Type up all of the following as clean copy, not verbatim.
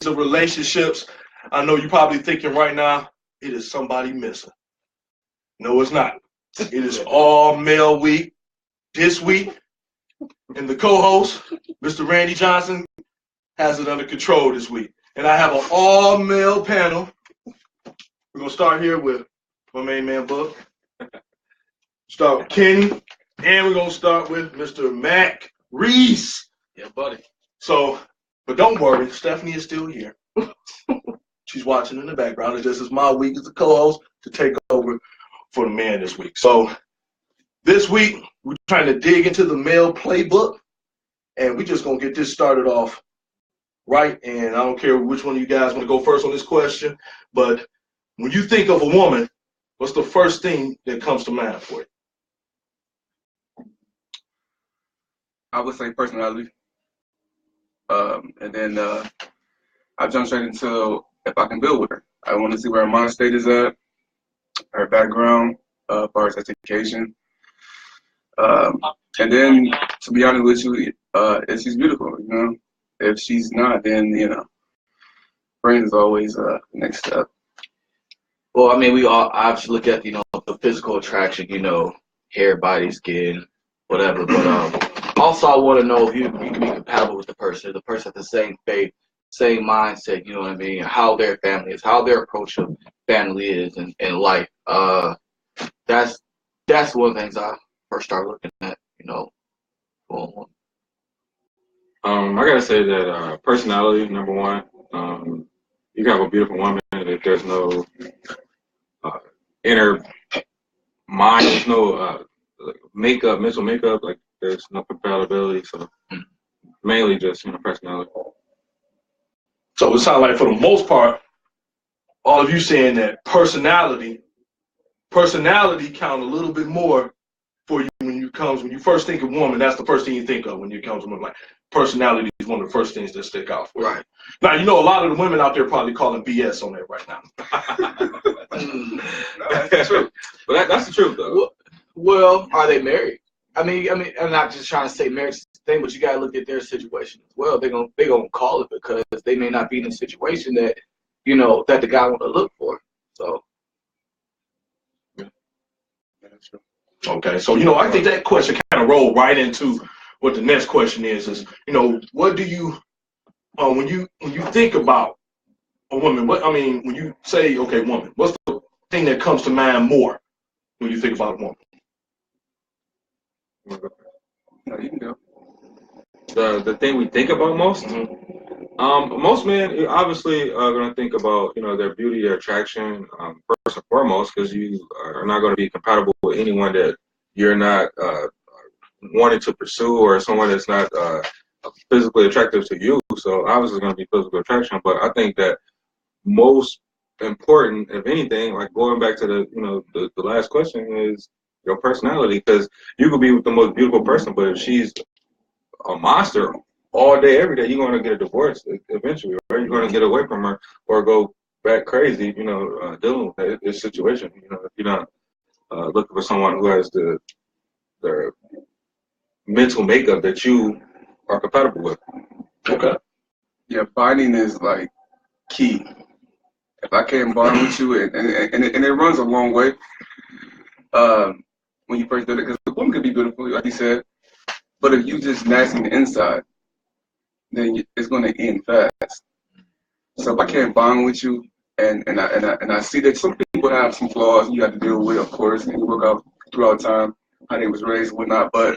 of relationships. I know you're probably thinking right now, it is somebody missing. No, it's not. It is all male week this week. And the co-host, Mr. Randy Johnson, has it under control this week. And I have an all-male panel. We're going to start here with my main man, Book. Start with Kenny. And we're going to start with Mr. Mack Reese. Yeah, buddy. So, but don't worry, Stephanie is still here. She's watching in the background. This is my week as a co-host to take over for the man this week. So this week, we're trying to dig into the male playbook, and we're just going to get this started off right. And I don't care which one of you guys want to go first on this question, but when you think of a woman, what's the first thing that comes to mind for you? I would say personality. And then I jump straight into if I can build with her. I want to see where her mind state is at, her background, as far as education. And then, to be honest with you, if she's beautiful, you know. If she's not, then, you know, friends is always the next step. Well, I mean, we all obviously look at, you know, the physical attraction, you know, hair, body, skin, whatever. But also I want to know if you can be compatible with the person has the same faith, same mindset, you know what I mean, how their family is, how their approach of family is in life. That's one of the things I first started looking at, you know. I gotta say that personality, number one. You can have a beautiful woman if there's no inner mind, there's no makeup, mental makeup, like there's no compatibility. So mainly just, you know, personality. So it sounds like for the most part, all of you saying that personality count a little bit more for you when you first think of woman. That's the first thing you think of when you come to woman. Like personality is one of the first things that stick out for you. Right. Now you know a lot of the women out there probably calling BS on that right now. That's true. But that's the truth though. Well, are they married? I mean, I'm not just trying to say marriage is the thing, but you gotta look at their situation as well. They're gonna call it because they may not be in a situation that, you know, that the guy want to look for. So yeah, that's true. Okay, so, you know, I think that question kind of rolled right into what the next question is, you know, what do you, when you think about a woman, when you say, okay, woman, what's the thing that comes to mind more when you think about a woman? No, you can go. The thing we think about most? Mm-hmm. Most men obviously are going to think about, you know, their beauty, their attraction, first and foremost, because you are not going to be compatible with anyone that you're not wanting to pursue or someone that's not physically attractive to you. So obviously it's going to be physical attraction. But I think that most important, if anything, like going back to the last question, is your personality, because you could be with the most beautiful person, but if she's a monster all day, every day, you're going to get a divorce eventually, right? You're going to get away from her or go back crazy, you know, dealing with this situation. You know, if you're not looking for someone who has the mental makeup that you are compatible with. Okay. Yeah, bonding is like key. If I can't bond with you, and it runs a long way. When you first do it, because the woman could be beautiful, like you said, but if you just nasty on the inside, then it's going to end fast. So if I can't bond with you, and I see that some people have some flaws you have to deal with, of course, and you work out throughout time how they was raised and whatnot. But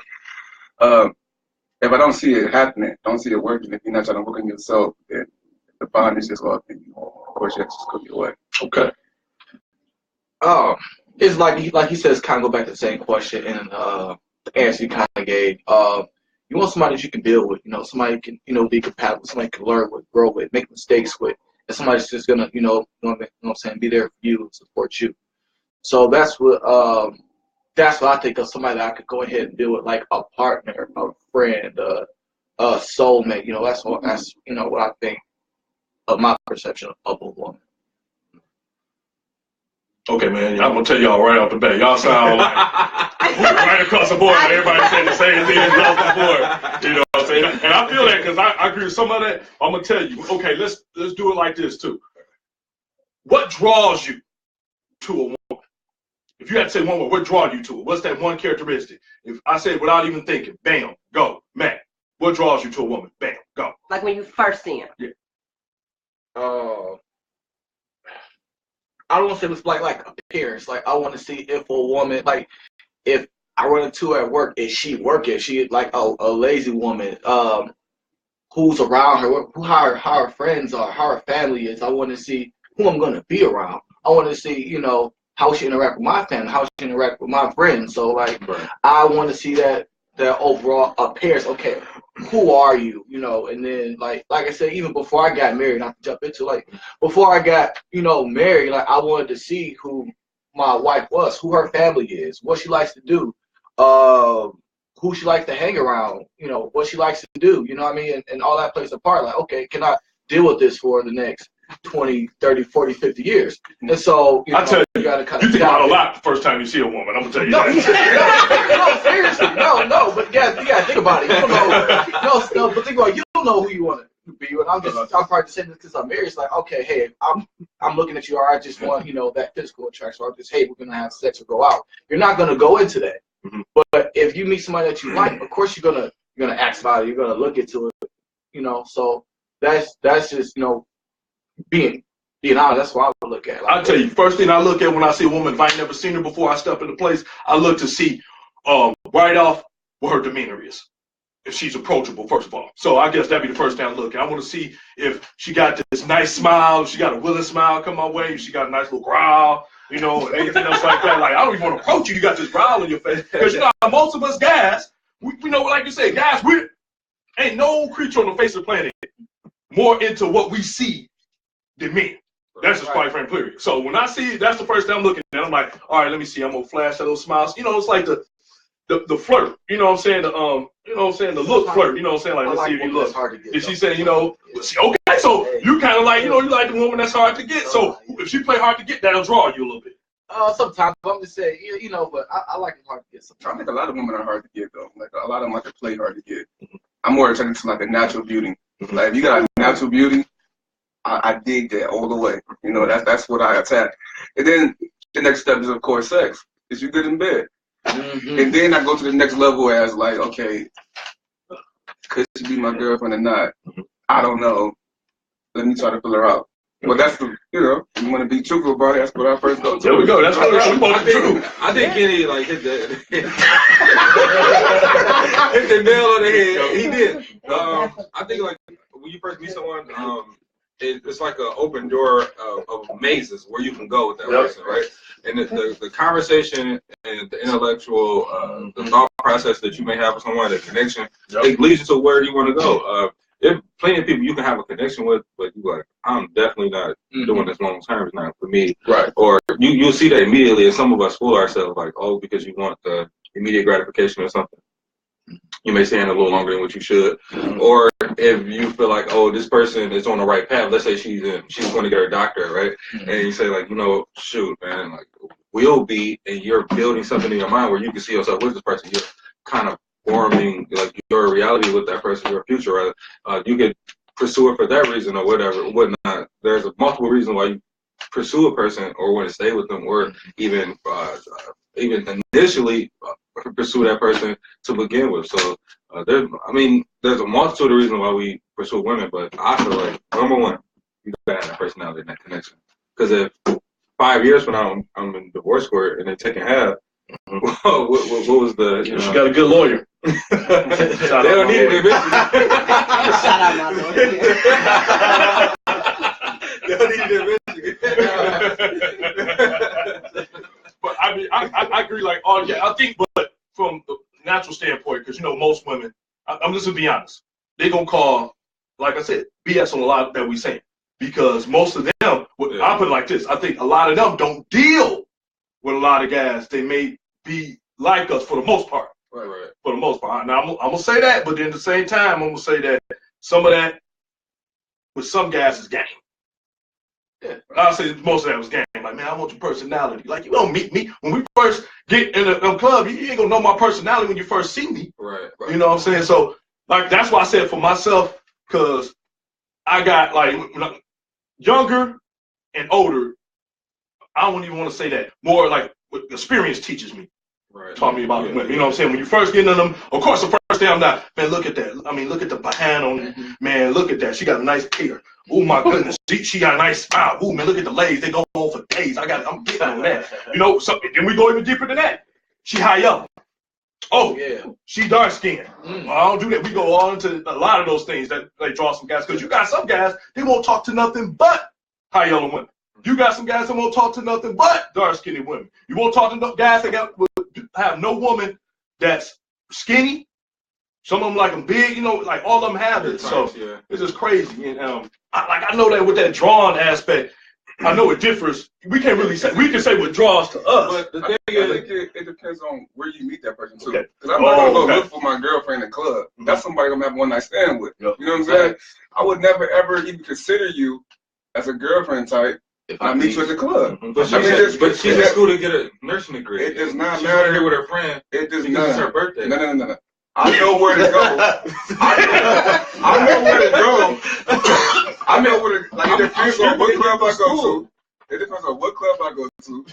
if I don't see it happening, don't see it working, if you're not trying to work on yourself, then the bond is just off. And of course, you have to just cook your way. Okay. It's like he says, kind of go back to the same question and the answer you kind of gave. You want somebody that you can build with, you know, somebody who can, you know, be compatible, somebody you can learn with, grow with, make mistakes with, and somebody's just gonna, you know what I'm saying, be there for you and support you. So that's what I think of, somebody that I could go ahead and build with, like a partner, a friend, a soulmate. You know, that's you know what I think of my perception of a woman. Okay, man, I'm gonna tell y'all right off the bat, y'all sound like right across the board. Everybody saying the same thing across the board. You know, what I'm saying? And I feel that because I agree with some of that. I'm gonna tell you. Okay, let's do it like this too. What draws you to a woman? If you had to say one word, what draws you to it? What's that one characteristic? If I say it without even thinking, bam, go, Mack. What draws you to a woman? Bam, go. Like when you first see him. Yeah. I don't want to say it's like appearance. Like I want to see if a woman, like if I run into her at work, is she working? Is she like a lazy woman? Who's around her? How her friends are? How her family is? I want to see who I'm gonna be around. I want to see, you know, how she interact with my family, how she interact with my friends. So like, I want to see that overall appearance. Okay, who are you? You know, and then like I said, even before I got married, not to jump into like before I got married, like I wanted to see who my wife was, who her family is, what she likes to do, who she likes to hang around, you know, what she likes to do. You know what I mean? And all that plays a part. Like, okay, can I deal with this for the next 20, 30, 40, 50 years? And so, I tell you, gotta kind you of think about a lot the first time you see a woman. I'm gonna tell you no, that. no, seriously, no. But you gotta think about it. You don't know, but think about it. You don't know who you want to be. And I'm probably just saying this because I'm married. It's like, okay, hey, I'm looking at you, or I just want, that physical attraction, or just, hey, we're gonna have sex or go out. You're not gonna go into that. Mm-hmm. But if you meet somebody that you like, of course you're gonna ask about it. You're gonna look into it. So that's just being honest. That's what I would look at. Like, I'll tell you, first thing I look at when I see a woman, if I ain't never seen her before I step into place, I look to see right off what her demeanor is. If she's approachable, first of all. So I guess that'd be the first thing I look at. I want to see if she got this nice smile, if she got a willing smile come my way, if she got a nice little growl, and anything else like that. Like, I don't even want to approach you. You got this growl in your face. Because, most of us guys, we know, like you said, guys, we ain't no creature on the face of the planet more into what we see than men. That's just quite frank, period. So when I see it, that's the first thing I'm looking at. I'm like, all right, let me see. I'm going to flash that little smile. It's like the flirt. You know what I'm saying? The look flirt. You know what I'm saying? Like, let's see if you look. If she say, okay, so you kind of like, you like the woman that's hard to get. So if she play hard to get, that'll draw you a little bit. Sometimes I'm just saying, but I like it hard to get sometimes. I think a lot of women are hard to get though. Like a lot of them like to play hard to get. I'm more attracted to like a natural beauty. Like if you got a natural beauty, I dig that all the way. That's what I attack. And then the next step is of course sex. Is you good in bed? Mm-hmm. And then I go to the next level as like, okay, could she be my girlfriend or not? I don't know. Let me try to fill her out. Well, that's the, you want to be truthful about it. That's what I first go to. There we go. That's what we're supposed to do. I think Kenny hit the nail on the head. He did. I think like when you first meet someone, it's like an open door of mazes where you can go with that person, right? And the conversation and the intellectual, the thought process that you may have with someone, the connection, it leads you to where you want to go. There's plenty of people you can have a connection with, but you're like, I'm definitely not doing this long term. It's not for me. Right. Or you'll see that immediately, and some of us fool ourselves like, oh, because you want the immediate gratification or something. You may stay in a little longer than what you should. Or if you feel like, oh, this person is on the right path, let's say she's going to get her doctorate, right? And you say like, shoot, man, like we'll be, and you're building something in your mind where you can see yourself with this person. You're kind of forming like your reality with that person, your future, rather. You could pursue it for that reason or whatnot. There's multiple reasons why you pursue a person or want to stay with them, or even initially pursue that person to begin with. So there's a multitude of reasons why we pursue women, but I feel like number one, you gotta have that personality and that connection. Because if 5 years from now I'm in divorce court and they're taking half, what was the? She got a good lawyer. They don't need it eventually. Shout out my lawyer. They don't need it eventually. But I agree. Like, I think, but from the natural standpoint, because most women, I'm just gonna be honest, they gonna call, like I said, BS on a lot that we say, because most of them, I put it like this, I think a lot of them don't deal with a lot of guys. They may be like us for the most part. Right. For the most part. Now I'm gonna say that, but then at the same time, I'm gonna say that some of that with some guys is game. Yeah. I'll say most of that was game. Like, man, I want your personality. Like, you don't meet me. When we first get in a club, you ain't gonna know my personality when you first see me. Right. You know what I'm saying? So like that's why I said for myself, because I got like younger and older. I don't even want to say that. More like what experience teaches me. Right. Taught me about women. You know what I'm saying? When you first get into them, of course, the first thing I'm not, man, look at that. I mean, look at the behind on it. Man, look at that. She got a nice pair. Oh, my goodness. She got a nice smile. Oh, man, look at the legs. They go on for days. I'm getting on that. You know, so then we go even deeper than that. She high yellow. Oh, yeah. She dark skinned. Well, I don't do that. We go all into a lot of those things that like draw some guys. Because you got some guys, they won't talk to nothing but high yellow women. You got some guys that won't talk to nothing but dark-skinned women. You won't talk to no guys that have no woman that's skinny. Some of them like them big, you know, like all of them have it. So it's just crazy. And I know that with that drawn aspect, I know it differs. We can't really say, we can say what draws to us. But the thing is, it depends on where you meet that person too. Because I'm not gonna go look for my girlfriend in the club. That's somebody I'm gonna have one night stand with. You know what I'm saying? I would never ever even consider you as a girlfriend type. If I meet you at the club. But she's in school to get a nursing degree. It does not matter. Here with her friend. It does not. It's her birthday. No. I know where to go. I know where to go. I know where to. Like, it depends on what club I go to. It depends on what club I go to.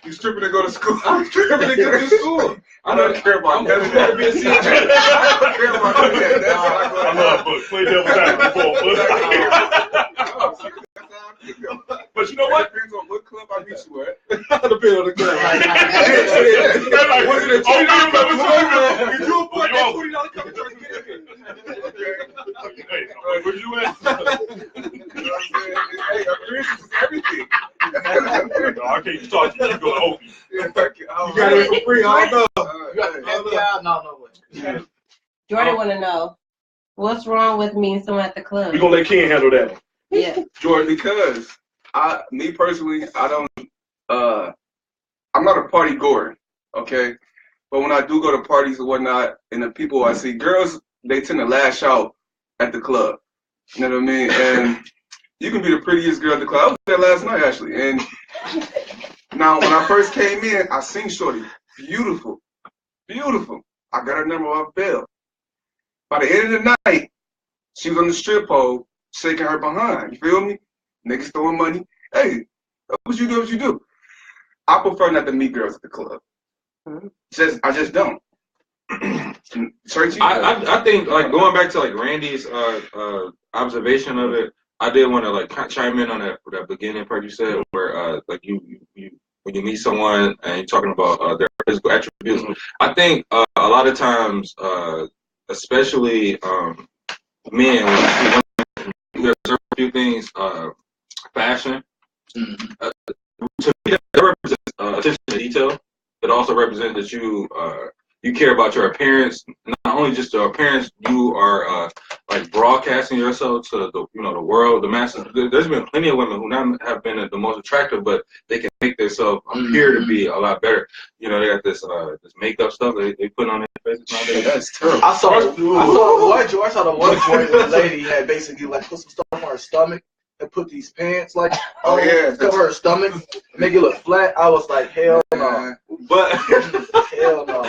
You stripping to go to school? I'm stripping to get to school. I don't care about that. I don't care about that. That's how I go. I love books. Play devil's advocate. But you know what? It depends on what club I meet you at. Depends on the club. If you afford that $40 cup of drink, get in here. Where you at? Hey, appearance is everything. No, I can't talk to you. You go to Opie. You got it for free. I don't know. You got the FBI? No way. Jordan want to know, what's wrong with meeting someone at the club? We're going to let Ken handle that one. Yeah. Jordan, because me personally, I'm not a party goer, okay? But when I do go to parties and whatnot, and the people I see, girls, they tend to lash out at the club. You know what I mean? And you can be the prettiest girl at the club. I was there last night, actually. And now, when I first came in, I seen Shorty. Beautiful. Beautiful. I got her number off bail. By the end of the night, she was on the strip pole, shaking her behind. You feel me? Niggas throwing money. Hey, what you do, what you do. I prefer not to meet girls at the club. I just don't. I think, like, going back to like Randy's observation of it, I did want to like chime in on that beginning part you said, where like you when you meet someone and you're talking about their physical attributes. I think a lot of times, especially men, when you observe a few things, fashion. To me, that represents attention to detail. It also represents that you care about your appearance, not only just your appearance. You are like broadcasting yourself to the world, the masses. There's been plenty of women who not have been the most attractive, but they can make themselves appear to be a lot better. You know, they got this makeup stuff they put on their faces nowadays. That's terrible. I saw the one joint the lady had basically like put some stuff on her stomach and put these pants like cover her stomach, make it look flat. I was like, hell no. But hell no.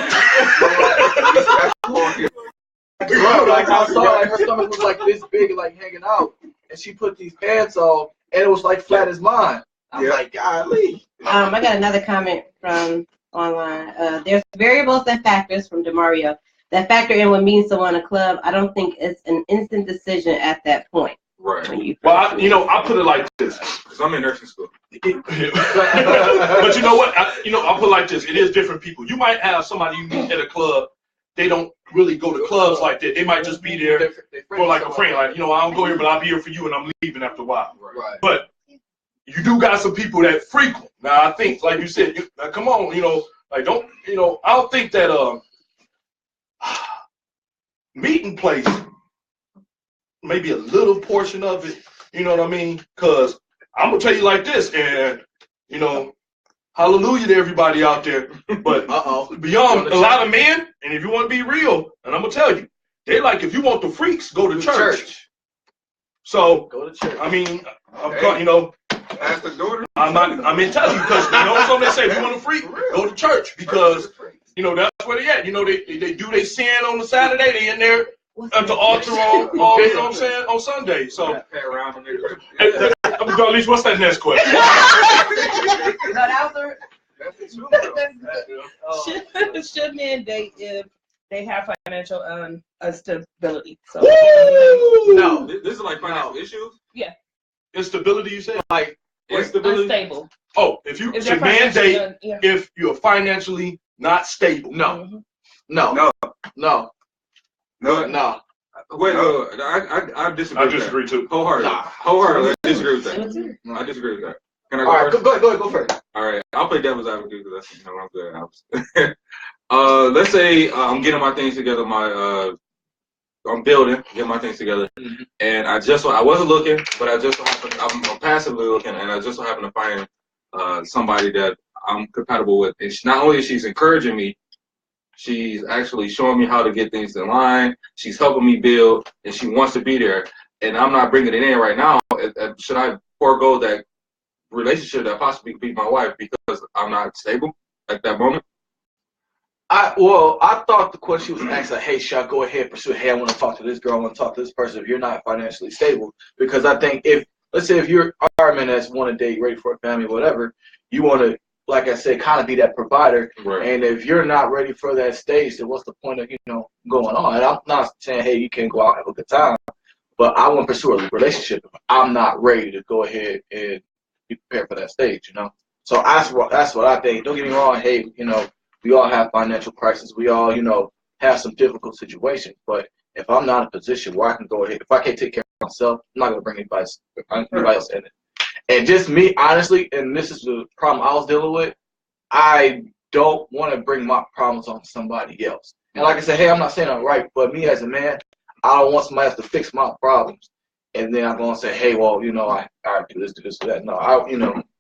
Bro, like I saw like her stomach was like this big, like hanging out, and she put these pants on, and it was like flat as mine. I'm like, golly. I got another comment from online. There's variables and factors from DeMario that factor in when meeting someone in a club. I don't think it's an instant decision at that point. Right. Well, I put it like this. Because I'm in nursing school. But you know what? I'll put it like this. It is different people. You might have somebody you meet at a club. They don't really go to clubs like that. They might just be there for like a friend. Like, I don't go here, but I'll be here for you, and I'm leaving after a while. Right. But you do got some people that frequent. Now, I think, like you said, come on, like don't, I don't think that meeting place, maybe a little portion of it, you know what I mean? Because I'm going to tell you like this, and, hallelujah to everybody out there. But beyond a lot of men, and if you want to be real, and I'm going to tell you, they like, if you want the freaks, go to church. So, go to church. I mean, Ask the daughter. I'm in telling you, because something they say, if you want a freak, go to church, because You know, that's where they at. You know, they do their sin on the Saturday. They in there at the altar on you know what I'm saying, on Sunday. So, at least what's that next question? No, that was Should men date if they have financial stability? So No. This is like financial issues? Instability, you say? Like Instability? unstable. Oh, if you If should they're man date financially, if you're financially not stable. no, Mhm. no, No. no, No. no. Wait, I disagree. I with that. disagree too. Wholeheartedly. Nah. Wholeheartedly, I disagree with that. No. I disagree with that. Can I All go right, first? go ahead, go first. All right, I'll play devil's advocate because that's I'm good at. Let's say I'm getting my things together. I'm building, getting my things together, and I wasn't looking, but I just so happened I'm passively looking, and I just so happen to find somebody that I'm compatible with. And not only is she's encouraging me, she's actually showing me how to get things in line. She's helping me build, and she wants to be there. And I'm not bringing it in right now. Should I forego that relationship that possibly could be my wife because I'm not stable at that moment? I thought the question was asked like, hey, should I go ahead and pursue? Hey, I want to talk to this girl. I want to talk to this person. If you're not financially stable, because I think let's say if you're a man that's want to date, ready for a family, whatever, you want to, like I said, kind of be that provider. Right. And if you're not ready for that stage, then what's the point of going on? And I'm not saying, hey, you can't go out and have a good time, but I want to pursue a relationship if I'm not ready to go ahead and be prepared for that stage. So that's what I think. Don't get me wrong. Hey, we all have financial crises. We all, have some difficult situations. But if I'm not in a position where I can go ahead, if I can't take care of myself, I'm not going to bring anybody else in it. And just me, honestly, and this is the problem I was dealing with, I don't want to bring my problems on somebody else. And like I said, hey, I'm not saying I'm right, but me as a man, I don't want somebody else to fix my problems. And then I'm going to say, hey, well, I do this, do that. No,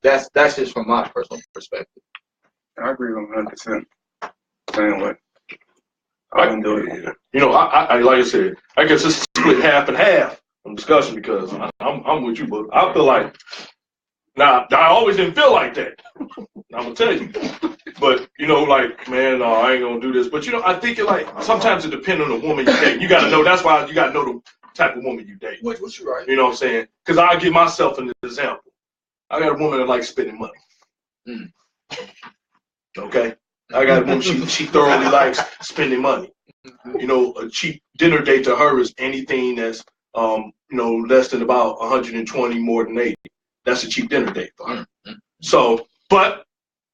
that's just from my personal perspective. I agree 100%. Same way. I can do it. I like I said, I guess it's split half and half on discussion because I'm with you, but I feel like I always didn't feel like that. I'm gonna tell you, but like man, I ain't gonna do this. But I think sometimes it depends on the woman you date. You gotta know. That's why you gotta know the type of woman you date. What you right? You know what I'm saying? Because I'll give myself an example. I got a woman that likes spending money. Okay. I got a woman, she thoroughly likes spending money. A cheap dinner date to her is anything that's, less than about 120 more than 80. That's a cheap dinner date for her. So, but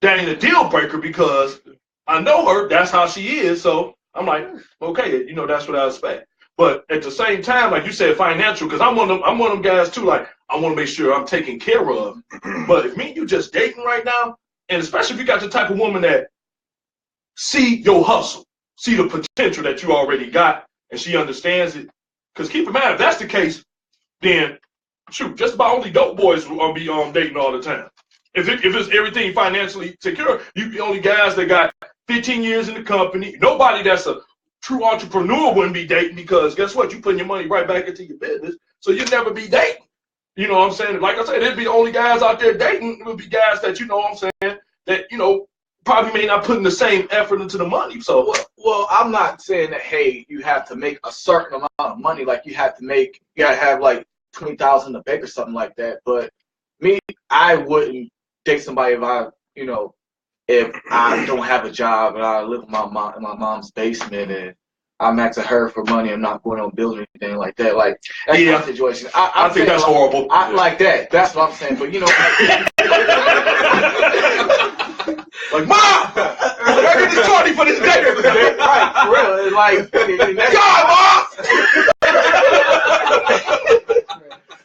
that ain't a deal breaker because I know her, that's how she is. So I'm like, okay, that's what I expect. But at the same time, like you said, financial, because I'm one of them guys too, like I want to make sure I'm taken care of. But if me and you just dating right now, and especially if you got the type of woman that see your hustle, see the potential that you already got, and she understands it. Because keep in mind, if that's the case, then shoot, just about only dope boys will be dating all the time. If it's everything financially secure, you the only guys that got 15 years in the company. Nobody that's a true entrepreneur wouldn't be dating because guess what? You putting your money right back into your business, so you'd never be dating. You know what I'm saying? Like I said, there'd be the only guys out there dating would be guys that that probably may not put in the same effort into the money. So well, I'm not saying that hey, you have to make a certain amount of money, like you gotta have like 20,000 to bank or something like that. But me, I wouldn't date somebody if I don't have a job and I live in my mom's basement and I'm asking her for money and not going on bills or anything like that. Like that's my situation. I think that's horrible. Like that. That's what I'm saying. But like, Mom, I get this 20 for this day. Right, for real. It's like, God, Mom!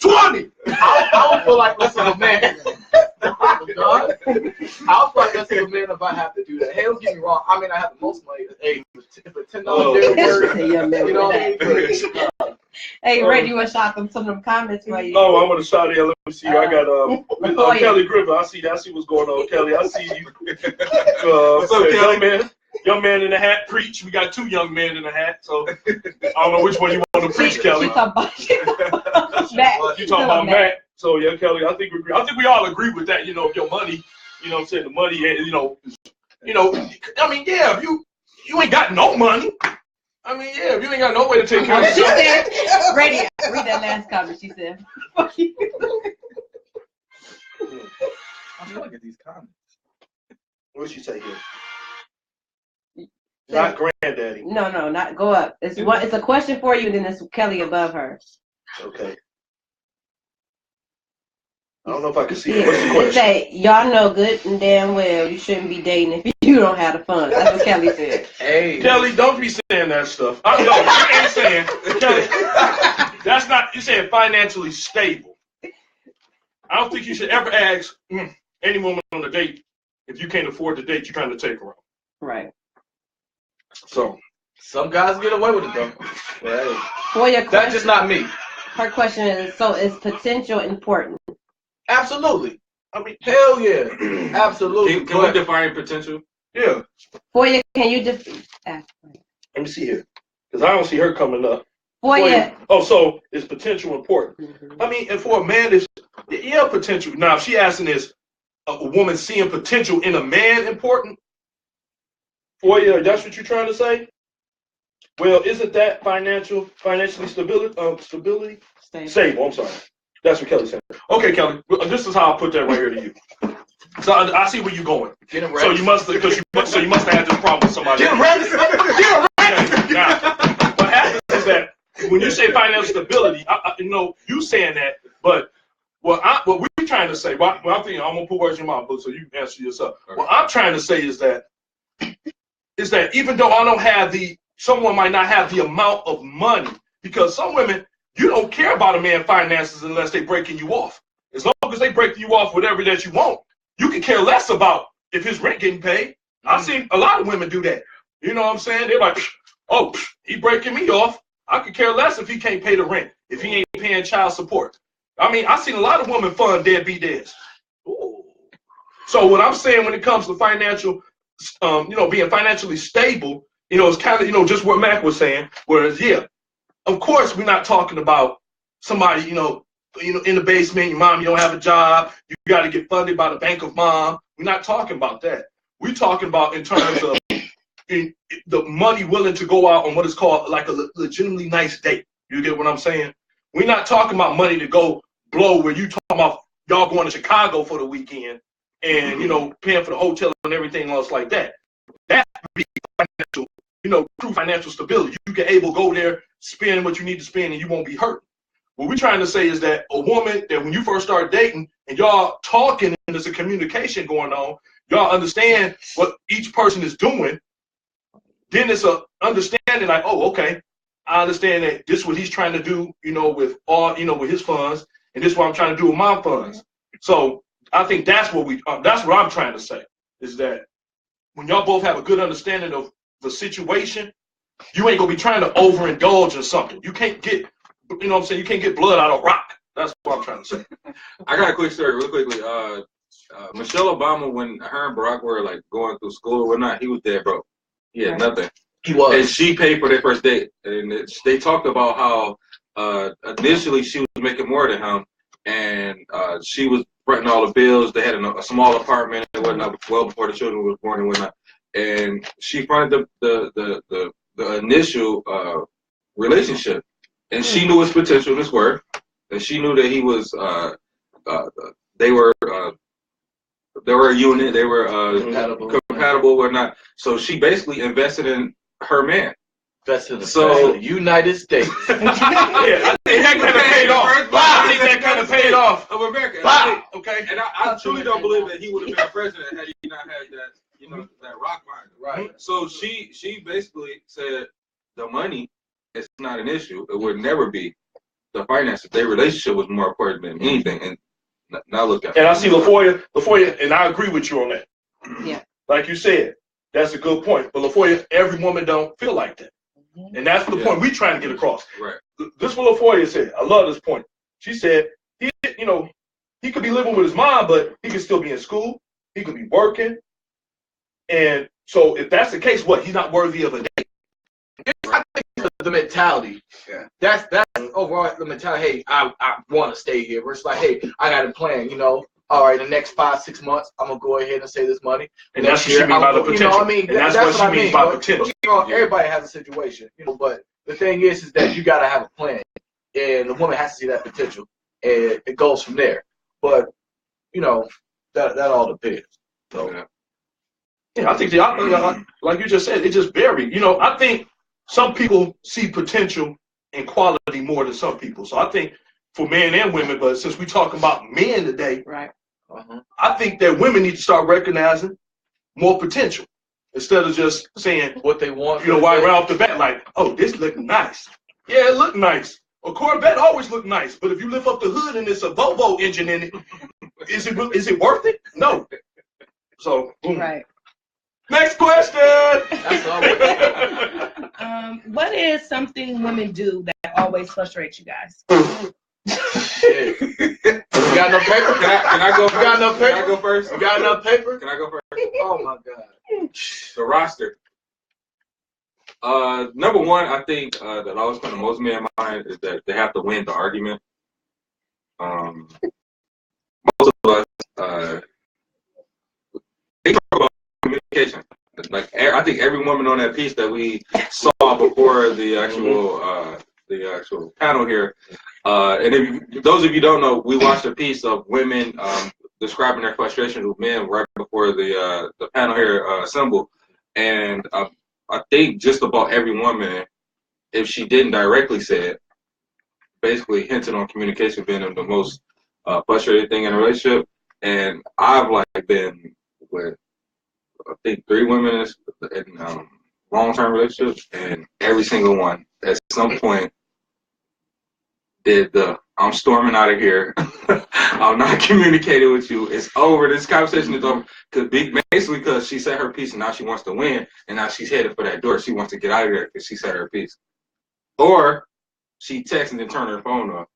20! I would feel like less of a man. I would feel like less of a man if I have to do that. Hey, don't get me wrong. I mean, I have the most money. Hey, if a $10 bill works, Hey, Ray, you want to shout them some of them comments for you? Oh, I'm going to shout it. Let me see. I got Kelly Griffin. I see what's going on, Kelly. I see you. What's up, Kelly? Young man in the hat, preach. We got two young men in the hat, so I don't know which one you want to preach, Kelly. You talking about Mack. You talking about Mack. So, yeah, Kelly, I think we all agree with that. Your money, the money, You know, I mean, yeah, if you ain't got no money. I mean, yeah, if you ain't got no way to take care of She yourself. said, read that last comment. She said, fuck you. I'm looking at these comments. What'd she say here? Not granddaddy. No, not go up. It's a question for you, and then it's Kelly above her. Okay. I don't know if I can see it. What's the It question? say, y'all know good and damn well you shouldn't be dating if you don't have the funds. That's what Kelly said. Hey. Kelly, don't be saying that stuff. I know you ain't saying. Kelly, that's not. You saying financially stable. I don't think you should ever ask any woman on a date if you can't afford the date you're trying to take her on. Right. So some guys get away with it though. Hey. For your question, That's just not me. her question is, so is potential important? Absolutely. I mean, hell yeah. Absolutely. Can we define potential? Yeah. For you, can you Let me see here, because I don't see her coming up. For you. Oh, so is potential important? I mean, and for a man, it's potential. Now, if she asking is a woman seeing potential in a man important? For you, that's what you're trying to say? Well, isn't that financially stability? Stable. I'm sorry. That's what Kelly said. Okay, Kelly, this is how I put that right here to you. So I see where you're going. Get him ready. So you must have had this problem with somebody. Get him ready. Get him ready. Now, what happens is that when you say financial stability, you saying that, but what we're trying to say, I'm gonna put words in your mouth, so you can answer yourself. Okay. What I'm trying to say is that even though someone might not have the amount of money, because some women, you don't care about a man's finances unless they breaking you off. As long as they break you off whatever that you want, you can care less about if his rent getting paid. Mm-hmm. I've seen a lot of women do that. You know what I'm saying? They're like, oh, he breaking me off. I could care less if he can't pay the rent, if he ain't paying child support. I mean, I've seen a lot of women fund deadbeat dads. So what I'm saying when it comes to financial, being financially stable, it's kind of, just what Mack was saying, whereas, yeah, of course, we're not talking about somebody, in the basement, your mom, you don't have a job, you got to get funded by the Bank of Mom. We're not talking about that. We're talking about in terms of the money willing to go out on what is called like a legitimately nice date. You get what I'm saying? We're not talking about money to go blow where you talking about y'all going to Chicago for the weekend and, paying for the hotel and everything else like that. That would be financial, true financial stability. You can able to go there, spend what you need to spend, and you won't be hurt. What we're trying to say is that a woman that when you first start dating and y'all talking and there's a communication going on, y'all understand what each person is doing, then it's a understanding like, oh, okay, I understand that this is what he's trying to do, with all, with his funds, and this is what I'm trying to do with my funds. So I think that's what I'm trying to say, is that when y'all both have a good understanding of the situation, you ain't gonna be trying to overindulge in something. You can't get, you can't get blood out of rock. That's what I'm trying to say. I got a quick story real quickly. Michelle Obama, when her and Barack were like going through school or whatnot, he was dead broke. He had nothing. He was. And she paid for their first date. And they talked about how initially she was making more than him, and she was fronting all the bills. They had a small apartment and whatnot, well before the children was born and whatnot. And she fronted the initial relationship, and she knew his potential and his worth, and she knew that he was they were a unit, they were compatible or not. So she basically invested in her man. Invested in the United States. Yeah, I think that kind of paid off. I think that kind of paid off of America. Okay. And I truly don't believe that he would have been president had he not had that, that rock mind. Right. So she basically said the money is not an issue. It would never be. The finances, their relationship was more important than anything. And now look at it. And I see LaFoya, and I agree with you on that. Yeah. Like you said, that's a good point. But LaFoya, every woman don't feel like that. And that's the point we're trying to get across. Right. This is what LaFoya said. I love this point. She said, he could be living with his mom, but he could still be in school. He could be working. And so if that's the case, he's not worthy of a date. I think the mentality. Yeah. That's overall the mentality. Hey, I want to stay here. Versus like, hey, I got a plan. all right, the next 5-6 months, I'm gonna go ahead and save this money. And that's what she means by the potential. You know what I mean? And that's what she means by potential. Everybody has a situation, but the thing is that you gotta have a plan, and the woman has to see that potential, and it goes from there. But that all depends. So. Yeah, I think like you just said, it just varies. I think some people see potential and quality more than some people. So I think for men and women, but since we're talking about men today, right? I think that women need to start recognizing more potential instead of just saying what they want. Right off the bat, like, oh, this look nice. Yeah, it look nice. A Corvette always look nice, but if you lift up the hood and it's a Volvo engine in it, is it worth it? No. So, boom. Right. Next question. What is something women do that always frustrates you guys? Shit. You got enough paper? Can I go first? You got enough paper? Can I go first? You got enough paper? Can I go first? Oh my God. The roster. Number one, I think that always comes to most men's mind is that they have to win the argument. Most of us, they talk about communication. Like I think every woman on that piece that we saw before the actual panel here, and if those of you don't know, we watched a piece of women describing their frustration with men right before the panel here assembled, and I think just about every woman, if she didn't directly say it, basically hinted on communication being the most frustrating thing in a relationship. And I've been with I think 3 women in long-term relationships, and every single one at some point did the I'm storming out of here. I'm not communicating with you. It's over. This conversation is over. Basically because she said her piece and now she wants to win, and now she's headed for that door. She wants to get out of there because she said her piece. Or she texted and then turned her phone off.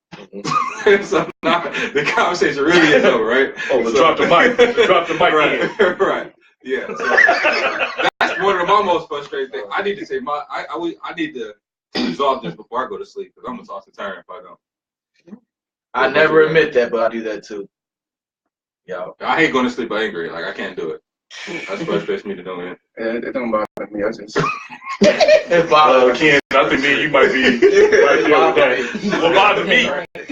So now the conversation really is over, right? Oh, so, drop the mic. Drop the mic. Right. Right. Yeah. So that's one of my most frustrating things. I need to say I need to resolve this before I go to sleep because I'm gonna toss the tired if I don't. I never admit that, but I do that too. Yeah. I hate going to sleep angry. Like I can't do it. That frustrates me to no end. It don't bother me. I just. Ken, I think me and you might be right there with that. What bothers me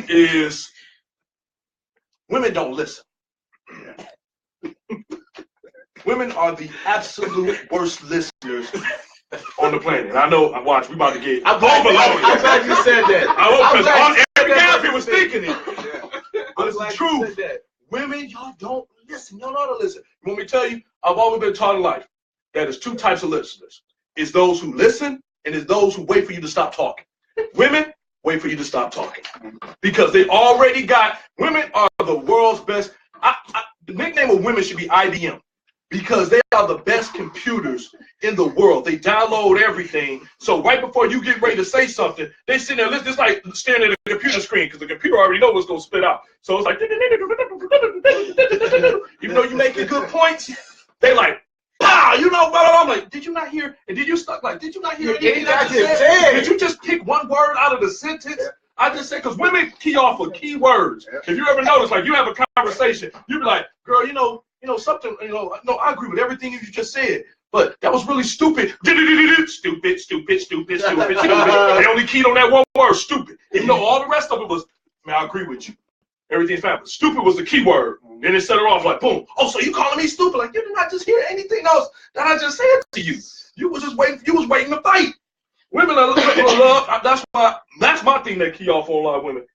is women don't listen. Women are the absolute worst listeners on the planet. And I know, watch, we about to get I'm glad you said that. Because every guy here was thinking it. Yeah. But it's the truth. Women, y'all don't listen. Y'all know how to listen. You want me to tell you? I've always been taught in life that there's 2 types of listeners. It's those who listen, and it's those who wait for you to stop talking. Women wait for you to stop talking. Because they already got, women are the world's best. The nickname of women should be IBM. Because they are the best computers in the world. They download everything. So right before you get ready to say something, they sit there, it's like staring at a computer screen because the computer already knows what's going to spit out. So it's like, even though you're making good points, they like, pow, I'm like, did you not hear? And did you not hear anything I just said? Did you just pick one word out of the sentence? I just said, because women key off of key words. If you ever notice, like you have a conversation, you be like, girl, something, no, I agree with everything you just said, but that was really stupid. Stupid. They only keyed on that one word, stupid. Even though all the rest of it was, man, I agree with you. Everything's fine. But stupid was the key word. Then it set her off like, boom. Oh, so you calling me stupid? Like, you did not just hear anything else that I just said to you. You was just waiting. You was waiting to fight. Women are love. That's my thing that key off on a lot of women.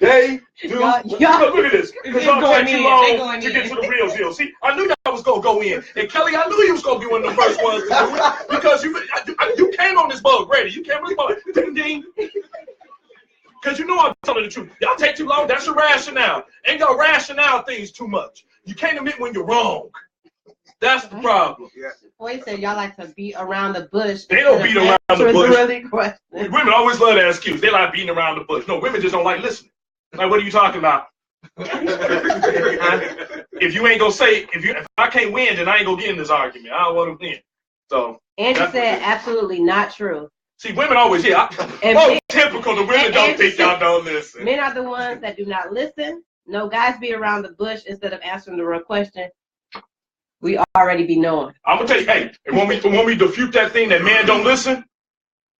They do. Look at this. Because y'all take too long to get to the real deal. See, I knew y'all was going to go in. And Kelly, I knew you was going to be one of the first ones to do it. Because you came on this bug ready. You came really bug. Ding, ding. Because you know I'm telling the truth. Y'all take too long. That's your rationale. And y'all rationale things too much. You can't admit when you're wrong. That's the problem. Boy said y'all like to beat around the bush. They don't beat around the bush. Really women always love that excuse. They like beating around the bush. No, women just don't like listening. Like, what are you talking about? If you ain't gonna say, if I can't win, then I ain't gonna get in this argument. I don't want to win. So Angie said absolutely not true. See, women always typical. The women don't think y'all don't listen. Men are the ones that do not listen. No, guys be around the bush instead of answering the real question. We already be knowing. I'm gonna tell you, hey, and when we defute that thing that men don't listen,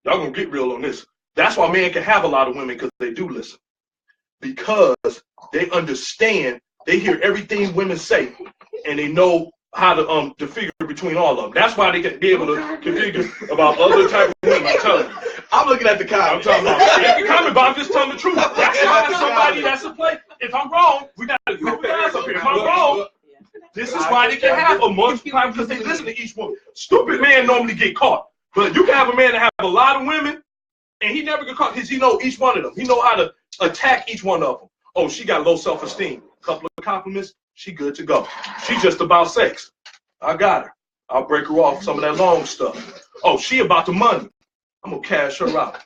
y'all gonna get real on this. That's why men can have a lot of women, because they do listen. Because they understand, they hear everything women say, and they know how to configure between all of them. That's why they can be able to configure about other type of women. I'm telling you. I'm looking at the comment. I'm talking about. Make a comment, but I'm just telling the truth. That's why somebody that's a play. If I'm wrong, we got a group of guys up here. If I'm wrong, this is why they can have a multiply, because they listen to each woman. Stupid men normally get caught, but you can have a man that have a lot of women, and he never get caught because he know each one of them. He know how to attack each one of them. Oh, she got low self-esteem. Couple of compliments, she good to go. She just about sex. I got her. I'll break her off some of that long stuff. Oh, she about the money. I'm gonna cash her out.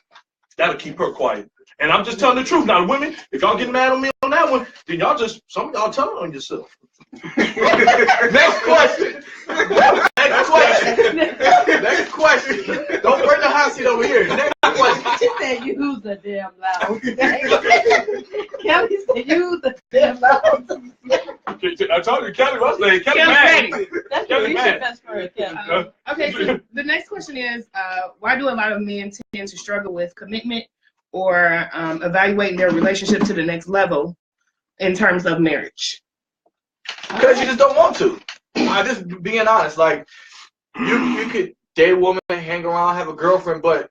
That'll keep her quiet. And I'm just telling the truth. Now, women, if y'all get mad on me on that one, then y'all just, some of y'all tell it on yourself. Next question. Next question. Next question. Don't bring the hot seat over here. Next question. She said you the damn loud. Kelly said you the damn loud. I told you, Kelly was like, Kelly mad. That's Kelly your mad. best friend, Kelly. Okay, so the next question is, why do a lot of men tend to struggle with commitment or evaluating their relationship to the next level in terms of marriage? Because you just don't want to. I just being honest, like you could date a woman, hang around, have a girlfriend, but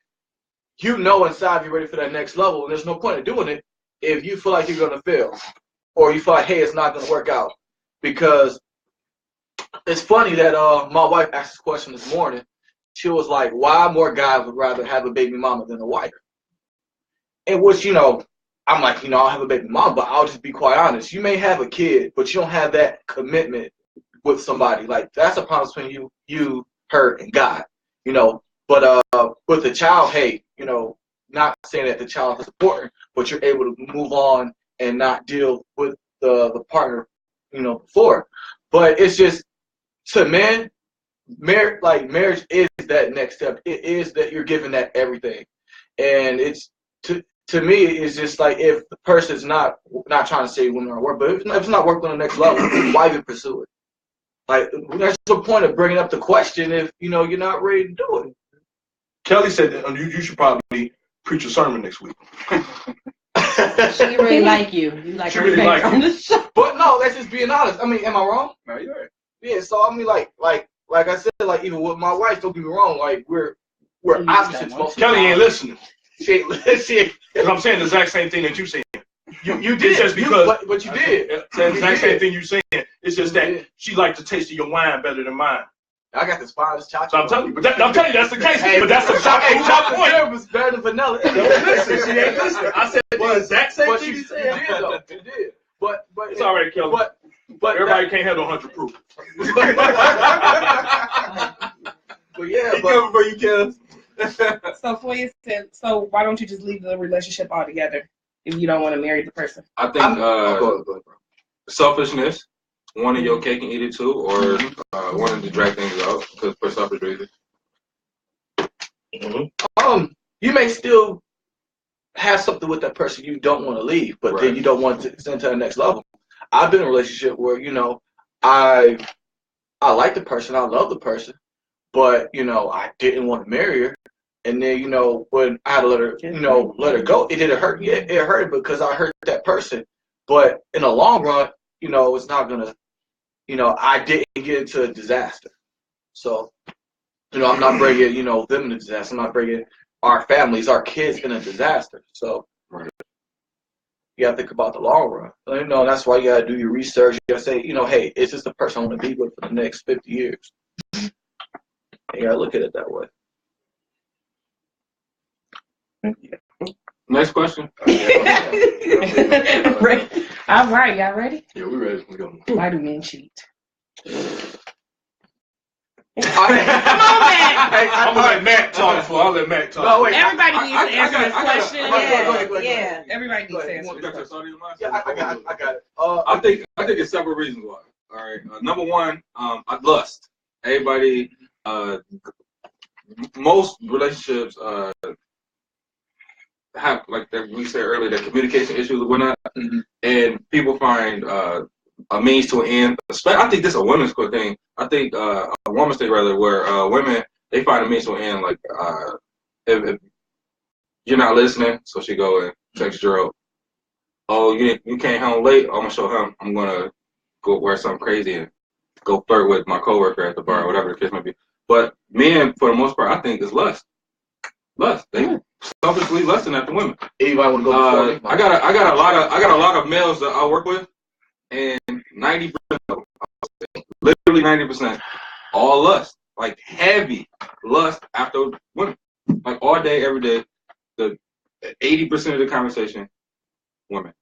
you know inside you're ready for that next level, and there's no point in doing it if you feel like you're gonna fail, or you feel like, hey, it's not gonna work out. Because it's funny that my wife asked this question this morning. She was like, why more guys would rather have a baby mama than a wife? And which, you know, I'm like, you know, I'll have a baby mama, but I'll just be quite honest. You may have a kid, but you don't have that commitment with somebody. Like, that's a promise between you, her, and God, you know. But with the child, hey, you know, not saying that the child is important, but you're able to move on and not deal with the partner, you know, before. But it's just, to men, marriage is that next step. It is that you're giving that everything. And it's, to me, it's just like, if the person's not trying to say women are work, but if it's not working on the next level, why even pursue it? Like, that's the point of bringing up the question if, you know, you're not ready to do it. Kelly said that you should probably preach a sermon next week. She really like you. You like She her really like on the show. But no, that's just being honest. I mean, am I wrong? No, you're right. Yeah, so I mean, like I said, like, even with my wife, don't get me wrong, like, we're opposites most of the Kelly time. ain't listening. She ain't. Because I'm saying the exact same thing that you saying. You did, just because, but you did. It's the exact same thing you saying. It's just that she liked the taste of your wine better than mine. I got this finest chocolate. So I'm telling you, I'm telling you that's the case. Hey, but that's the chocolate point. syrup was better than vanilla. Listen, she ain't listening. I said the exact same thing you said. You did, though. You did. But It's all right, Kelly. But everybody can't handle 100 proof. But yeah, He coming for you, Kelly. So Foya said, so why don't you just leave the relationship altogether if you don't want to marry the person? I think go ahead, bro. selfishness, wanting your cake and eat it too, or wanting to drag things out because for selfish reasons. You may still have something with that person you don't want to leave, but then you don't want to extend to the next level. I've been in a relationship where, you know, I like the person, I love the person, but, you know, I didn't want to marry her. And then, you know, when I had to let her go, it didn't hurt. Yeah, it hurt because I hurt that person. But in the long run, you know, it's not gonna, you know, I didn't get into a disaster. So, you know, I'm not bringing, you know, them in a disaster. I'm not bringing our families, our kids in a disaster. So, you gotta think about the long run. So, you know, that's why you gotta do your research. You gotta say, you know, hey, is this the person I want to be with for the next 50 years? And you gotta look at it that way. Next question. All right, y'all ready? Yeah, we ready. We go. Why do men cheat? Come on, man. I'm gonna let Mack talk before I let Mack talk. No, wait. Everybody needs to answer this question. Go ahead. Yeah. Everybody needs to You answer want this to catch question. us on Yeah, I got it. I think it's several reasons why. All right. Number one, lust. Everybody, most relationships have, like that we said earlier, that communication issues or whatnot, and people find a means to an end. I think this is a women's thing. I think a woman's thing rather, where women, they find a means to an end. Like if you're not listening, so she go and text Gerald, oh, you came home late. I'm gonna show him. I'm gonna go wear something crazy and go flirt with my coworker at the bar, whatever the case may be. But men, for the most part, I think is lust. They selfishly lusting after women. Anybody want to go before me? I got a lot of males that I work with, and 90% of them, literally 90%, all lust, like heavy lust after women, like all day, every day. The 80% of the conversation, women.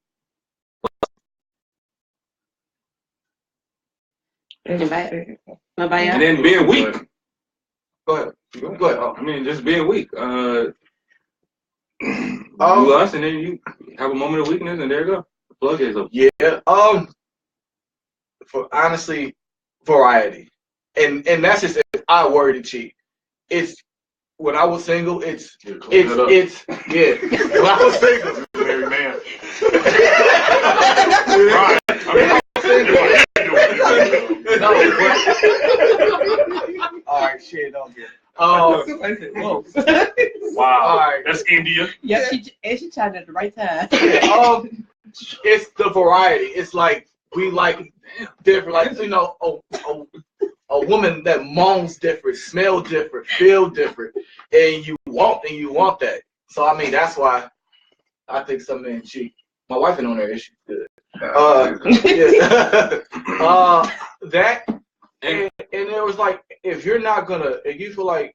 Nobody And else? then being weak. Go ahead. Go ahead. I mean, just being weak. You lust, and then you have a moment of weakness, and there you go. The plug is open. Yeah. For honestly, variety, and that's just if I were to cheat. It's when I was single. It's yeah. When I was single, Married man. right. I mean, I was single. No. All right, shit, don't get. Wow. Right. That's India. Yeah, she tried at the right time. It's the variety. It's like we like different, like a woman that moans different, smell different, feel different, and you want that. So I mean, that's why I think some men cheat. My wife ain't on there. She's good. That and it was like if you feel like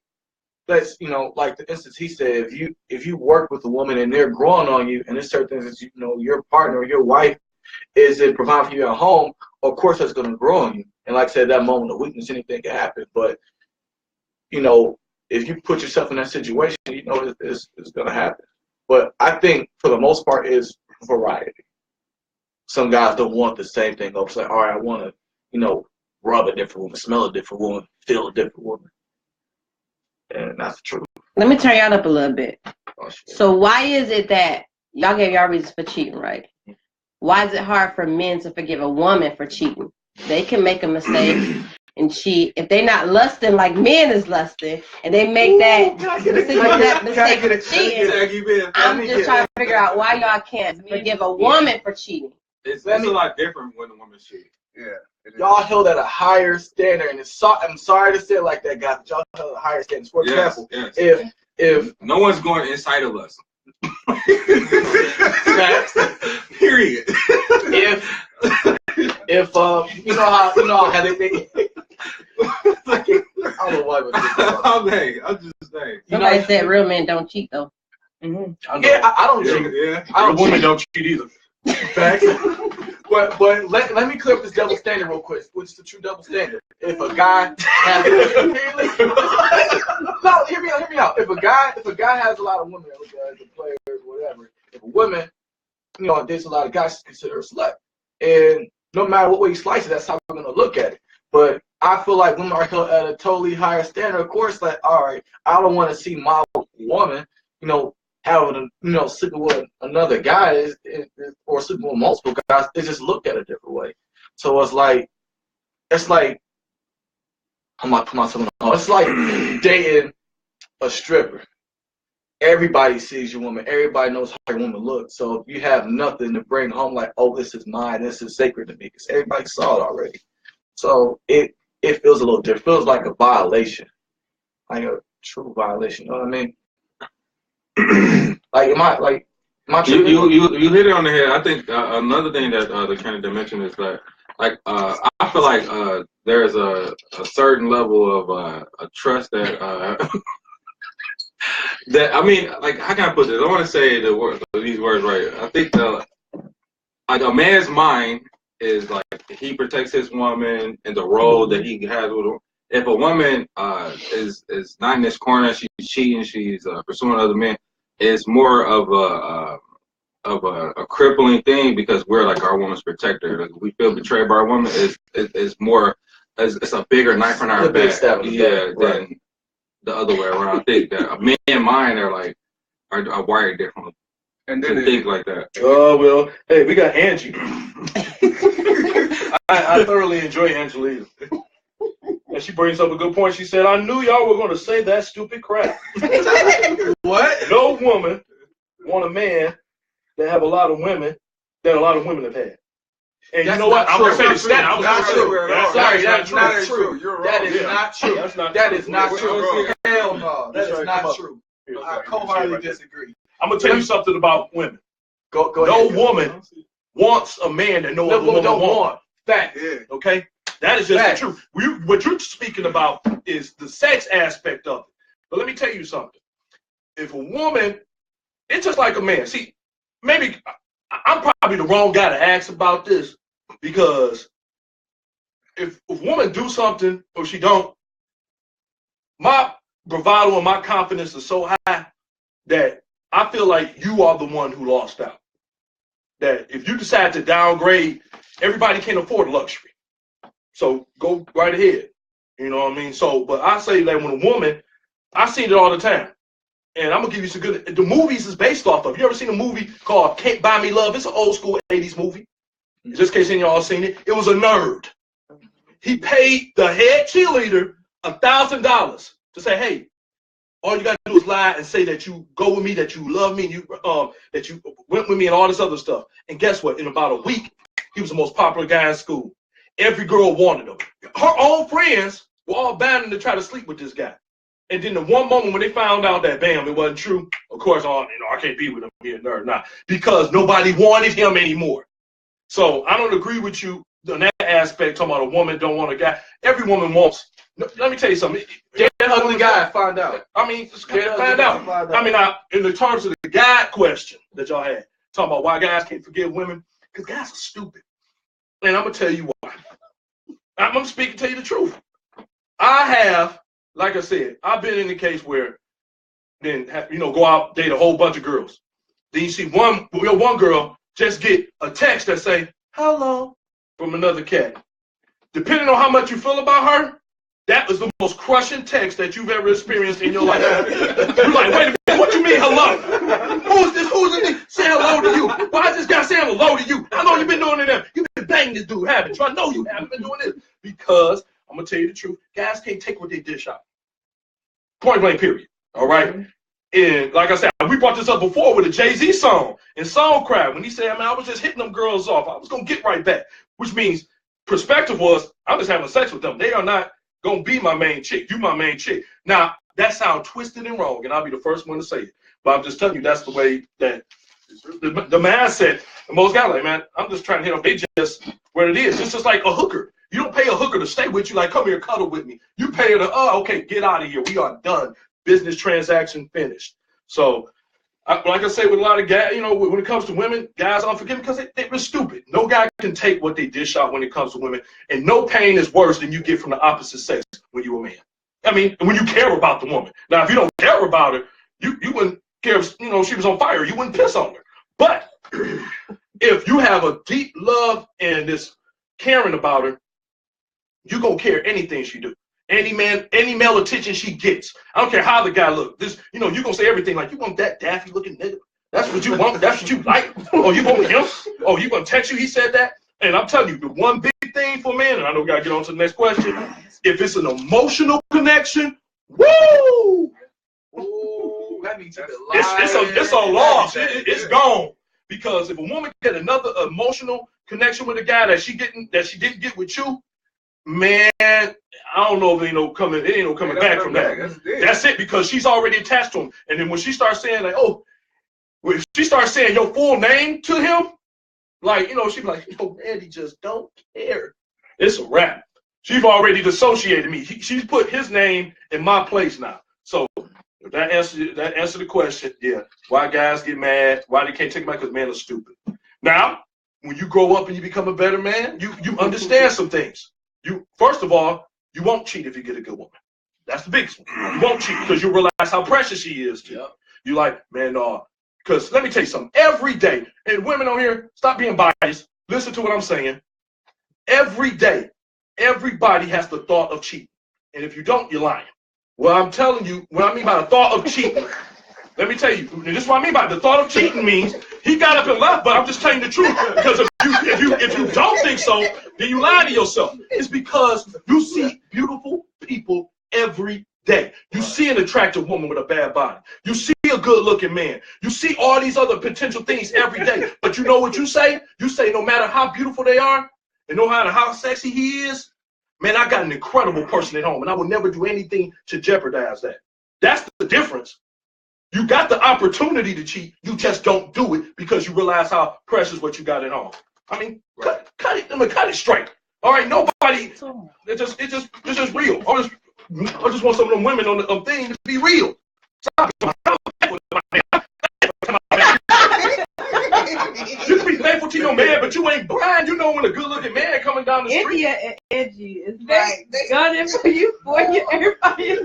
that's like the instance he said, if you work with a woman and they're growing on you and there's certain things that your partner or your wife isn't providing for you at home, of course that's gonna grow on you. And like I said, that moment of weakness, anything can happen. But if you put yourself in that situation, it's gonna happen. But I think for the most part is variety. Some guys don't want the same thing. It's like, all right, I want to, rub a different woman, smell a different woman, feel a different woman. And that's the truth. Let me turn y'all up a little bit. Oh, shit. So why is it that y'all gave y'all reasons for cheating, right? Why is it hard for men to forgive a woman for cheating? They can make a mistake and cheat. If they're not lusting like men is lusting, and they make that mistake for cheating, I'm just trying to figure out why y'all can't forgive a woman for cheating. It's a lot different when a woman cheats. Yeah. Y'all held at a higher standard, and I'm sorry to say it like that, guys, but y'all held at a higher standard. For example, if no one's going inside of us. Period. If you know how they I don't know why. I'm just saying. Somebody said real men don't cheat though. Mm-hmm. I don't cheat. Yeah. I don't women don't cheat either. Facts. But let me clear up this double standard real quick. What's the true double standard? If a guy has no, hear me out. If a guy has a lot of women, the players, whatever. If a woman, dates a lot of guys, consider a slut. And no matter what way you slice it, that's how we're gonna look at it. But I feel like women are held at a totally higher standard. Of course, like, all right, I don't want to see my woman, having sleeping with another guy or sleeping with multiple guys. They just look at it a different way. So it's like I'm not putting myself on. It's like dating a stripper. Everybody sees your woman. Everybody knows how your woman looks. So you have nothing to bring home like, oh, this is mine. This is sacred to me, because everybody saw it already. So it feels a little different. It feels like a violation, like a true violation. You know what I mean? Am I tripping? You hit it on the head. I think another thing that the candidate mentioned is that, I feel like there's a certain level of a trust that that, I mean, like, how can I put this? I don't want to say these words right. I think like a man's mind is like he protects his woman and the role that he has with her. If a woman is not in this corner, she's cheating, she's pursuing other men, it's more of a crippling thing, because we're like our woman's protector. Like, we feel betrayed by our woman is more, it's a bigger knife in our back, than the other way around. I think that men and mine are wired differently. And to then think like that. Oh, well, hey, we got Angie. I thoroughly enjoy Angelina. And she brings up a good point. She said, I knew y'all were going to say that stupid crap. What? No woman want a man that have a lot of women that a lot of women have had. And That's you know what? not I'm going to true. say the stat. I was Not going to true. say Sorry, that's that's true. not true. You're That wrong. is Yeah. not true. That's not That true. is not We're true. wrong. Hell no. That is not true. I wholeheartedly disagree. I'm going to tell you something about women. Go No ahead. woman wants a man that no No other woman woman don't wants. want. Fact. Yeah. Okay? That is just Facts. the truth. What you're speaking about is the sex aspect of it. But let me tell you something. If a woman, it's just like a man. See, maybe I'm probably the wrong guy to ask about this because if a woman do something or she don't, my bravado and my confidence is so high that I feel like you are the one who lost out. That if you decide to downgrade, everybody can't afford luxury. So go right ahead. You know what I mean? So, but I say that when a woman, I seen it all the time. And I'm gonna give you some good. The movies is based off of. You ever seen a movie called Can't Buy Me Love? It's an old school 80s movie. Just in case any of y'all seen it. It was a nerd. He paid the head cheerleader $1,000 to say, hey, all you gotta do is lie and say that you go with me, that you love me, that you went with me and all this other stuff. And guess what? In about a week, he was the most popular guy in school. Every girl wanted him. Her own friends were all banding to try to sleep with this guy. And then the one moment when they found out that, bam, it wasn't true, of course, I can't be with him, he a nerd. Nah, because nobody wanted him anymore. So I don't agree with you on that aspect, talking about a woman don't want a guy. Every woman wants. Let me tell you something. Get that ugly guy. Find out. I mean, just find out. I mean, in the terms of the guy question that y'all had, talking about why guys can't forgive women, because guys are stupid. And I'm going to tell you why. I'm speaking to tell you the truth. I have, like I said, I've been in the case where then, go out, date a whole bunch of girls. Then you see one girl just get a text that say, hello, from another cat. Depending on how much you feel about her, that was the most crushing text that you've ever experienced in your life. You're like, wait a minute, what you mean hello? Who's this? Who's this? Say hello to you. Why is this guy saying hello to you? I know you've been doing it there. You've been banging this dude, haven't you? I know you haven't been doing this. Because, I'm going to tell you the truth, guys can't take what they dish out. Point blank, period. All right? And like I said, we brought this up before with a Jay-Z song in Song Cry when he said, I was just hitting them girls off. I was going to get right back, which means perspective was, I'm just having sex with them. They are not going to be my main chick. You my main chick. Now, that sounds twisted and wrong, and I'll be the first one to say it. But I'm just telling you, that's the way that the mindset, and most guys like, man, I'm just trying to hit them. They just where it is. It's just like a hooker. You don't pay a hooker to stay with you, like, come here, cuddle with me. You pay her to, okay, get out of here. We are done. Business transaction finished. So, like I say, with a lot of guys, when it comes to women, guys aren't forgiving because they're stupid. No guy can take what they dish out when it comes to women, and no pain is worse than you get from the opposite sex when you're a man. I mean, when you care about the woman. Now, if you don't care about her, you wouldn't care if she was on fire. You wouldn't piss on her. But if you have a deep love and this caring about her, you're going to care anything she do. Any male attention she gets. I don't care how the guy look. You're going to say everything like, you want that daffy looking nigga? That's what you want? That's what you like? Oh, you want him? Oh, you going to text you? He said that? And I'm telling you, the one big thing for men, and I know we got to get on to the next question, if it's an emotional connection, woo! Ooh, that means It's a loss. It's gone. Because if a woman get another emotional connection with a guy that she didn't get with you, man, I don't know if it ain't no coming back from that. That's it, because she's already attached to him. And then when she starts saying like, when she starts saying your full name to him, like, she's like, Randy just don't care. It's a wrap. She's already dissociated me. She's put his name in my place now. So if that answer the question, yeah. Why guys get mad? Why they can't take it back? Because men are stupid. Now, when you grow up and you become a better man, you understand some things. First of all, you won't cheat if you get a good woman. That's the biggest one. You won't cheat because you realize how precious she is to you. Yep. You like, man, because let me tell you something. Every day, and women on here, stop being biased. Listen to what I'm saying. Every day, everybody has the thought of cheating. And if you don't, you're lying. Well, I'm telling you, what I mean by the thought of cheating, Let me tell you, this is what I mean by the thought of cheating means he got up and left, but I'm just telling you the truth. Because if you don't think so, then you lie to yourself. It's because you see beautiful people every day. You see an attractive woman with a bad body. You see a good-looking man. You see all these other potential things every day. But you know what you say? You say no matter how beautiful they are, and no matter how sexy he is, man, I got an incredible person at home, and I will never do anything to jeopardize that. That's the difference. You got the opportunity to cheat, you just don't do it because you realize how precious what you got at home. I mean, cut it straight. All right, nobody. It's just real. I just want some of them women on the thing to be real. Stop. You can be faithful to your man, but you ain't blind. You know when a good-looking man coming down the street. India and edgy is like gunning for you, everybody.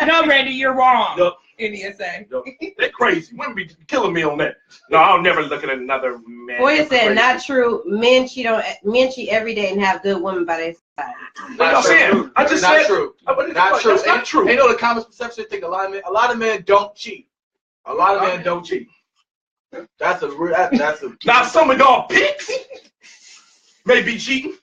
No, Randy, you're wrong. Yep. India say. They're crazy. Women be killing me on that. No, I'll never look at another man. Boy said, not true. Men cheat every day and have good women by their side. Like I'm saying, I just not said, true. Not true. It's not true. You know the common perception think a lot of men don't cheat. A lot of men don't cheat. That's a. Now some of y'all picks may be cheating,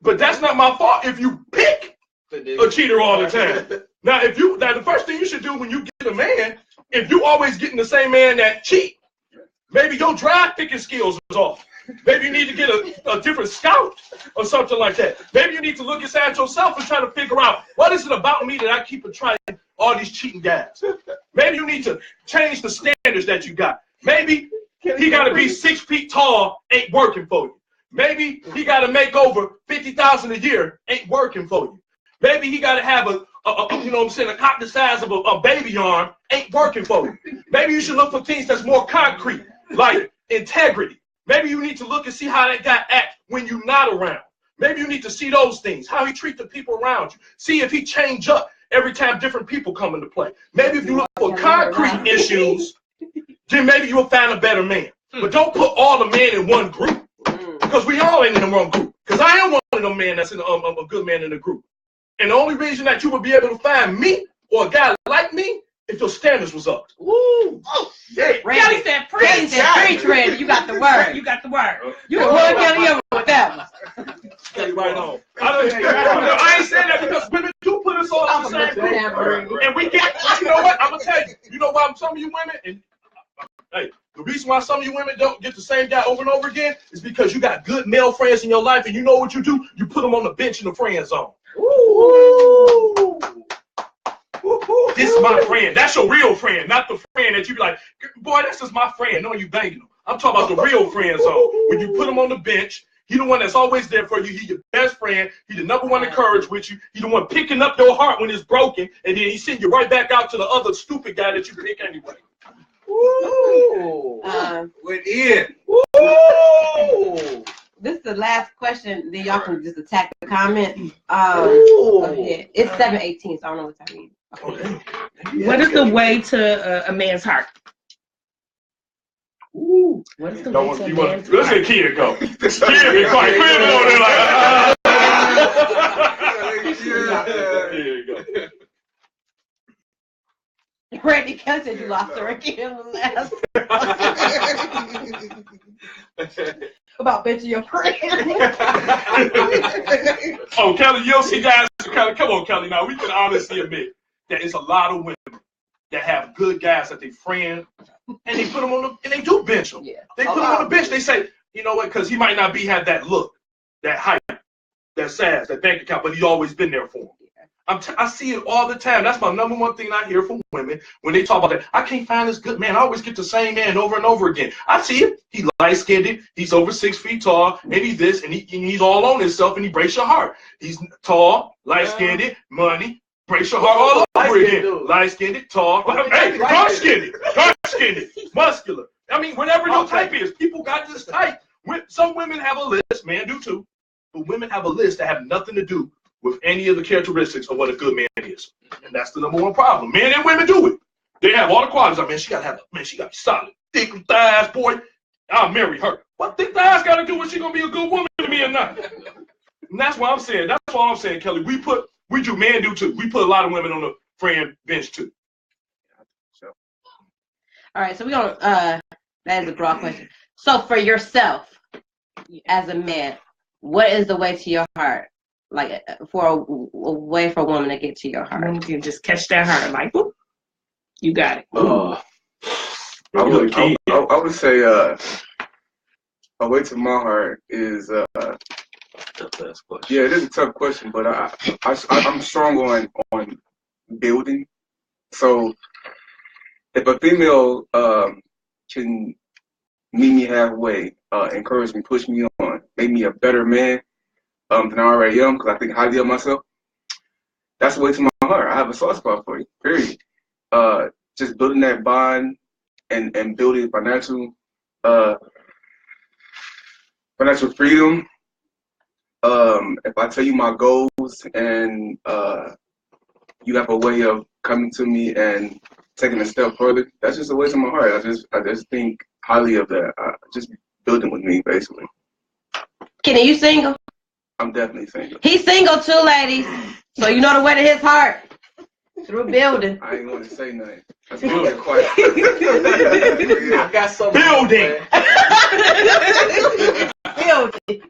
but that's not my fault if you pick a cheater all the time. Now the first thing you should do when you get a man, if you always getting the same man that cheat, maybe your drive picking skills is off. Maybe you need to get a different scout or something like that. Maybe you need to look inside yourself and try to figure out what is it about me that I keep attracting all these cheating guys. Maybe you need to change the standards that you got. Maybe he got to be 6 feet tall, ain't working for you. Maybe he got to make over $50,000 a year, ain't working for you. Maybe he got to have a cock the size of a baby arm, ain't working for you. Maybe you should look for things that's more concrete, like integrity. Maybe you need to look and see how that guy acts when you're not around. Maybe you need to see those things, how he treats the people around you. See if he change up every time different people come into play. Maybe if you look for concrete issues, then maybe you'll find a better man. But don't put all the men in one group, because we all ain't in the wrong group. Because I am one of them men that's in a good man in the group. And the only reason that you would be able to find me or a guy like me if your standards was up. Woo! Oh, yeah. Kelly said preach. Kelly said preach, Randy. You got the word. You got the word. You can run Kelly over with that one. Kelly right on. I ain't saying that because women do put us all in the same group. And we get, you know what? I'm going to tell you. You know why some of you women, and hey, the reason why some of you women don't get the same guy over and over again is because you got good male friends in your life, and you know what you do? You put them on the bench in the friend zone. Ooh. This is my friend. That's your real friend, not the friend that you be like, boy, that's just my friend. No, you banging them. I'm talking about the real friend zone. When you put him on the bench, he the one that's always there for you. He your best friend. He the number one encourage with you. He the one picking up your heart when it's broken, and then he send you right back out to the other stupid guy that you pick anyway. Ooh. Went in. Ooh. This is the last question. Then y'all can just attack the comment. Yeah. It's 7:18, so I don't know what time it is. Okay. What is the way to a man's heart? Ooh, what is the way to a man's heart? Let's get Kia go. Kia be quiet. Here you go. Randy Kelly said you lost her again last. About bitching your friend. Oh, Kelly, you'll see guys. Come on, Kelly. Now we can honestly admit that it's a lot of women that have good guys that they friend, and they put them on the, and they do bench them. Yeah. They put them on the bench. They say, you know what? Because he might not have that look, that height, that size, that bank account, but he's always been there for him. I see it all the time. That's my number one thing I hear from women when they talk about that. I can't find this good man. I always get the same man over and over again. I see it. He's light-skinned. He's over 6 feet tall, and he's this, and he's all on himself, and he breaks your heart. He's tall, light-skinned, money, breaks your heart all over again. Light-skinned, tall, hey, dark-skinned, muscular. I mean, whatever your type is, people got this type. Some women have a list, men do too, but women have a list that have nothing to do with any of the characteristics of what a good man is. And that's the number one problem. Men and women do it. They have all the qualities. I mean, she got to be solid, thick thighs, boy. I'll marry her. What thick thighs got to do with she going to be a good woman to me or not? And that's what I'm saying. That's what I'm saying, Kelly. Men do too. We put a lot of women on the friend bench too. All right, so we're going to, that is a broad question. So for yourself, as a man, what is the way to your heart? Like, for a way for a woman to get to your heart? Woman can just catch that heart, like, whoop, you got it. I would say a way to my heart is yeah, it is a tough question, but I'm strong on building. So if a female can meet me halfway, encourage me, push me on, make me a better man than I already am, because I think highly of myself, that's the way to my heart. I have a soft spot for you, period. Just building that bond and building financial freedom. If I tell you my goals and you have a way of coming to me and taking a step further, that's just a way to my heart. I just think highly of that. Just building with me, basically. Kenny, you single? I'm definitely single. He's single too, ladies. So you know the way to his heart. Through building. I ain't going to say nothing. That's building quiet. I got something. Building. Building.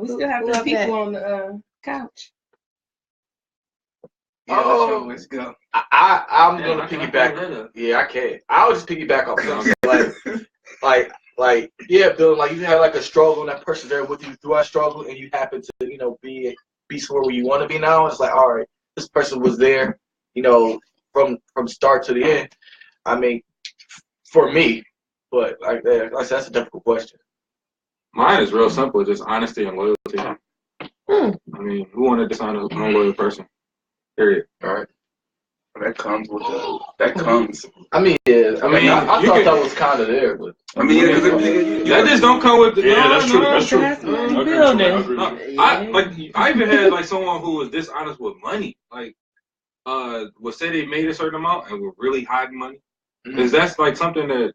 We still have the people on the couch. Yeah, let's go. I'm gonna piggyback. Yeah, I can. I'll just piggyback off something. like, yeah, Bill. Like, you had like a struggle, and that person's there with you through our struggle, and you happen to, be somewhere where you want to be now. It's like, all right, this person was there, from start to the end. I mean, for me, but like that's a difficult question. Mine is real simple, just honesty and loyalty. I mean, who want to dishonest an unloyal person? Period. All right. That comes with that comes. I mean, yeah. I thought that was kind of there, but I mean, that just don't come with the. Yeah, that's true. That's true. I even had like someone who was dishonest with money, like would say they made a certain amount and were really hiding money. Because that's like something that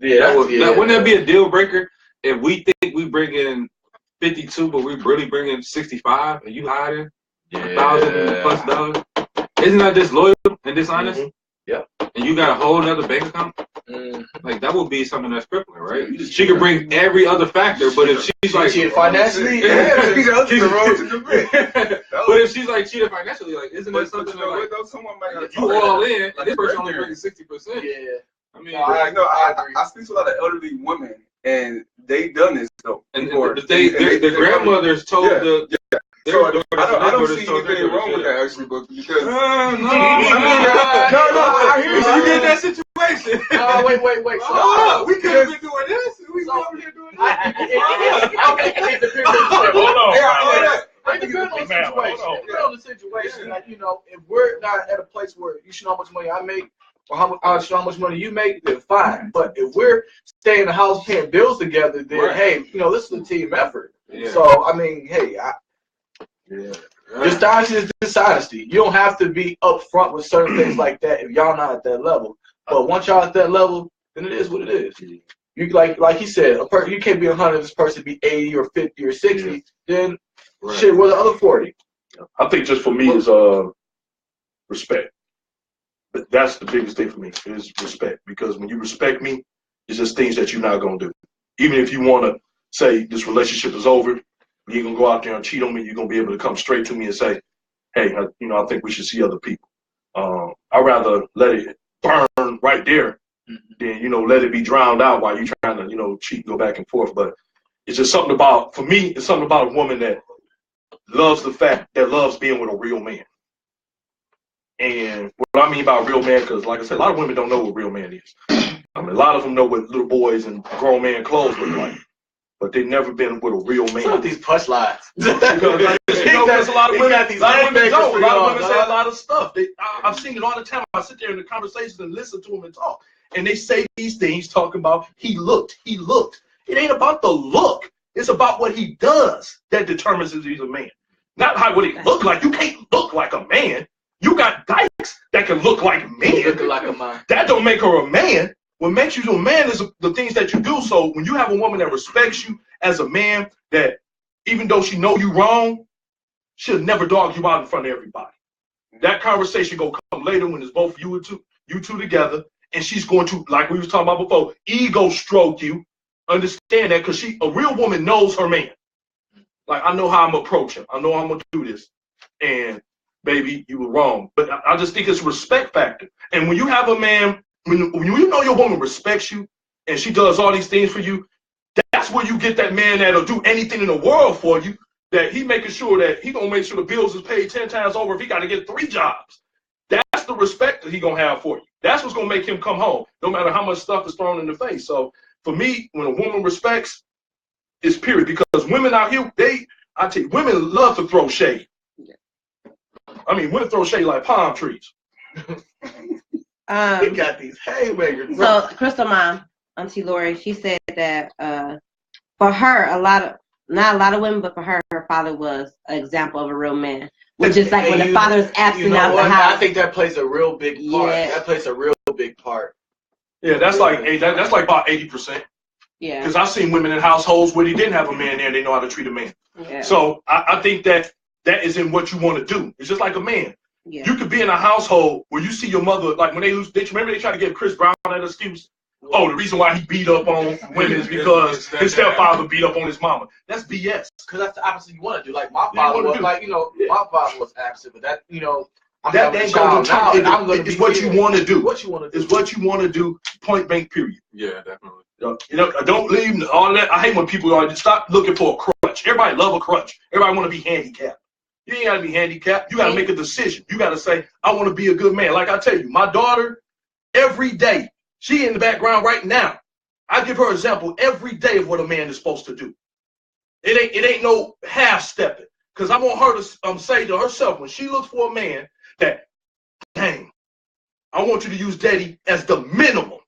wouldn't that be a deal breaker if we think we bring in 52, but we really bring in 65, and you hiding $1,000+? Isn't that disloyal and dishonest? Yeah. And you got a whole other bank account? Like, that would be something that's crippling, right? She could bring every other factor, but if she's like financially, but if she's like cheating financially, like, isn't that something that like you all in and this person only brings 60%? Yeah. I mean, I speak to a lot of elderly women, and they done this though. And the grandmothers told So I don't see anything wrong with that actually, but because I hear you. You get that situation. Wait. So, we could have been doing this. We were over here doing this. It depends on the situation. Like, if we're not at a place where you should know how much money I make, or how much money you make, then fine. But if we're staying in the house paying bills together, then hey, this is a team effort. Yeah. So I mean, hey, dishonesty is dishonesty. You don't have to be upfront with certain things like that if y'all not at that level. But once y'all at that level, then it is what it is. You like he said, you can't be 100, this person be 80 or 50 or 60. Then shit, where the other 40? I think just for me is respect. But that's the biggest thing for me is respect, because when you respect me, it's just things that you're not gonna do. Even if you want to say this relationship is over, you ain't gonna go out there and cheat on me. You're gonna be able to come straight to me and say, "Hey, I think we should see other people." I'd rather let it burn right there than let it be drowned out while you're trying to cheat, go back and forth. But it's just something about, for me, it's something about a woman that loves being with a real man. And what I mean by real man, because like I said, a lot of women don't know what real man is. I mean, a lot of them know what little boys and grown man clothes look like, but they've never been with a real man. Some of these punchlines. Because a lot of women don't. A lot of women say a lot of stuff. I've seen it all the time. I sit there in the conversations and listen to them and talk, and they say these things talking about he looked. It ain't about the look. It's about what he does that determines if he's a man. Not what he look like. You can't look like a man. You got dykes that can look like men. That don't make her a man. What makes you a man is the things that you do. So when you have a woman that respects you as a man, that even though she know you wrong, she'll never dog you out in front of everybody. That conversation gonna come later when it's both you two together, and she's going to, like we was talking about before, ego stroke you. Understand that, because a real woman knows her man. Like, I know how I'm approaching. I know I'm gonna do this. And baby, you were wrong. But I just think it's a respect factor. And when you have a man, when you know your woman respects you and she does all these things for you, that's where you get that man that'll do anything in the world for you, that he making sure that he gonna make sure the bills is paid 10 times over if he got to get 3 jobs. That's the respect that he gonna have for you. That's what's gonna make him come home, no matter how much stuff is thrown in the face. So for me, when a woman respects, it's period. Because women out here, I tell you, women love to throw shade. I mean, women throw shade like palm trees. They got these haymakers. So Crystal mom, Auntie Lori, she said that for her, not a lot of women, but for her father was an example of a real man. Which is like when the father is absent out the house. I think that plays a real big part. Yeah. That plays a real big part. Yeah, that's like about 80%. Yeah. Because I've seen women in households where they didn't have a man there, they know how to treat a man. Yeah. So I think that is in what you want to do. It's just like a man. Yeah. You could be in a household where you see your mother, like when remember they tried to give Chris Brown that excuse? Oh, the reason why he beat up on women is because his stepfather beat up on his mama. That's BS. Because that's the opposite you want to do. Like my father was my father was absent, but that, that ain't going to it's what you want to do. What you want to do. It's what you want to do, point blank, period. Yeah, definitely. Don't leave all that. I hate when people stop looking for a crutch. Everybody love a crutch. Everybody want to be handicapped. You ain't got to be handicapped. You got to make a decision. You got to say, I want to be a good man. Like I tell you, my daughter, every day, she in the background right now. I give her an example every day of what a man is supposed to do. It ain't no half stepping. Because I want her to say to herself when she looks for a man that, dang, I want you to use daddy as the minimum.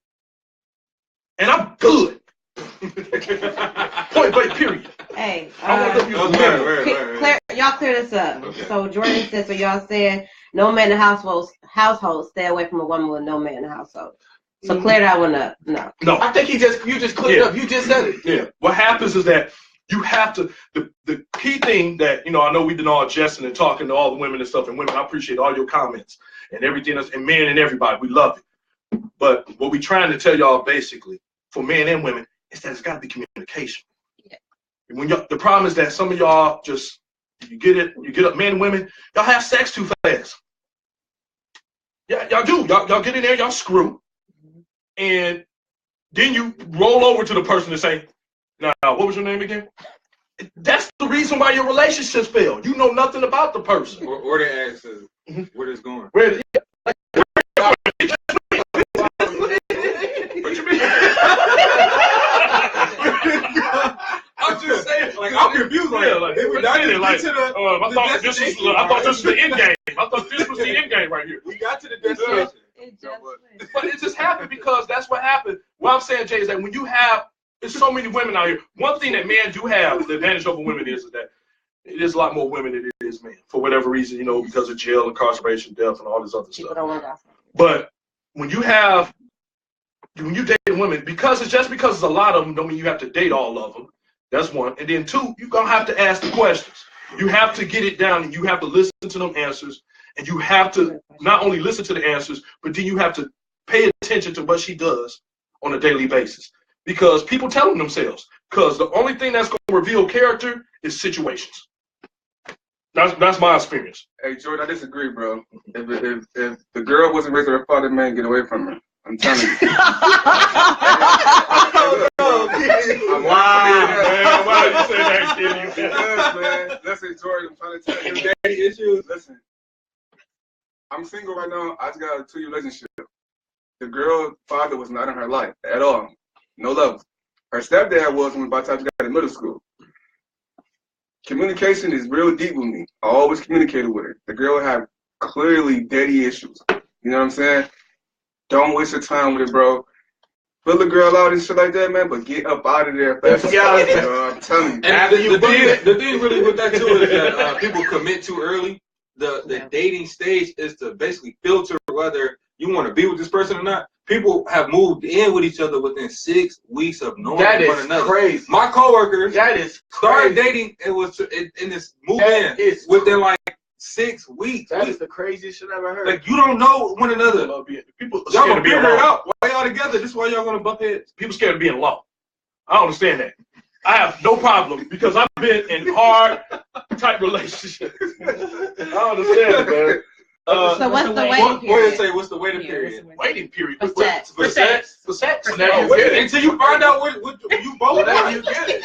And I'm good. Point blank, period. Hey, y'all clear this up. Okay. So Jordan said, so y'all said no man in household stay away from a woman with no man in the household. So clear that one up. No. I think you just cleared it up. You just said it. Yeah. What happens is that you have to, the key thing that, I know we've been all jesting and talking to all the women and stuff, and women, I appreciate all your comments and everything else, and men and everybody, we love it. But what we're trying to tell y'all basically, for men and women, is that it's got to be communication. Yeah. And when the problem is that some of y'all just, you get up, men and women, y'all have sex too fast. Yeah, y'all do. Y'all get in there, y'all screw. And then you roll over to the person and say, now, what was your name again? That's the reason why your relationships fail. You know nothing about the person. Or they ask where it's going. What you mean? I'm just saying, like, I'm confused. Like, I thought this was the end game. I thought this was the end game right here. We got to the destination. But it just happened because that's what happened. What I'm saying, Jay, is that when you have, there's so many women out here. One thing that men do have, the advantage over women is that it is a lot more women than it is men. For whatever reason, because of jail, incarceration, death, and all this other stuff. But when you date women, because it's a lot of them, don't mean you have to date all of them. That's one. And then two, you're going to have to ask the questions. You have to get it down, and you have to listen to them answers. And you have to not only listen to the answers, but then you have to pay attention to what she does on a daily basis. Because people tell them themselves. Because the only thing that's going to reveal character is situations. That's my experience. Hey, Jordan, I disagree, bro. If the girl wasn't raised with her father, man, get away from her. I'm telling you. Wow. Man, why did you say that, kid? Yes, man. Listen, Jordan, I'm trying to tell you. Daddy issues. Listen. I'm single right now. I just got a 2-year relationship. The girl father was not in her life at all. No love. Her stepdad was when by the time she got in middle school. Communication is real deep with me. I always communicated with her. The girl had clearly daddy issues. You know what I'm saying? Don't waste your time with it, bro. Fill the girl out and shit like that, man, but get up out of there fast. I'm telling you. And the thing really with that, too, is that people commit too early. The dating stage is to basically filter whether you want to be with this person or not. People have moved in with each other within 6 weeks of knowing one another. That is crazy. My coworkers started dating. It was in this move in within like 6 weeks. That is the craziest shit I ever heard. Like, you don't know one another. People Y'all scared gonna of being figure it alone. out. Why y'all together? This is why y'all gonna bump heads. People scared of being alone. I don't understand that. I have no problem because I've been in hard type relationships. I don't understand it, man. So what's the waiting Go ahead and period? say, what's the waiting period? Waiting period. For sex. For sex? For sex. For Whenever sex. you get it. Until you find out what you both Whenever want. you get it.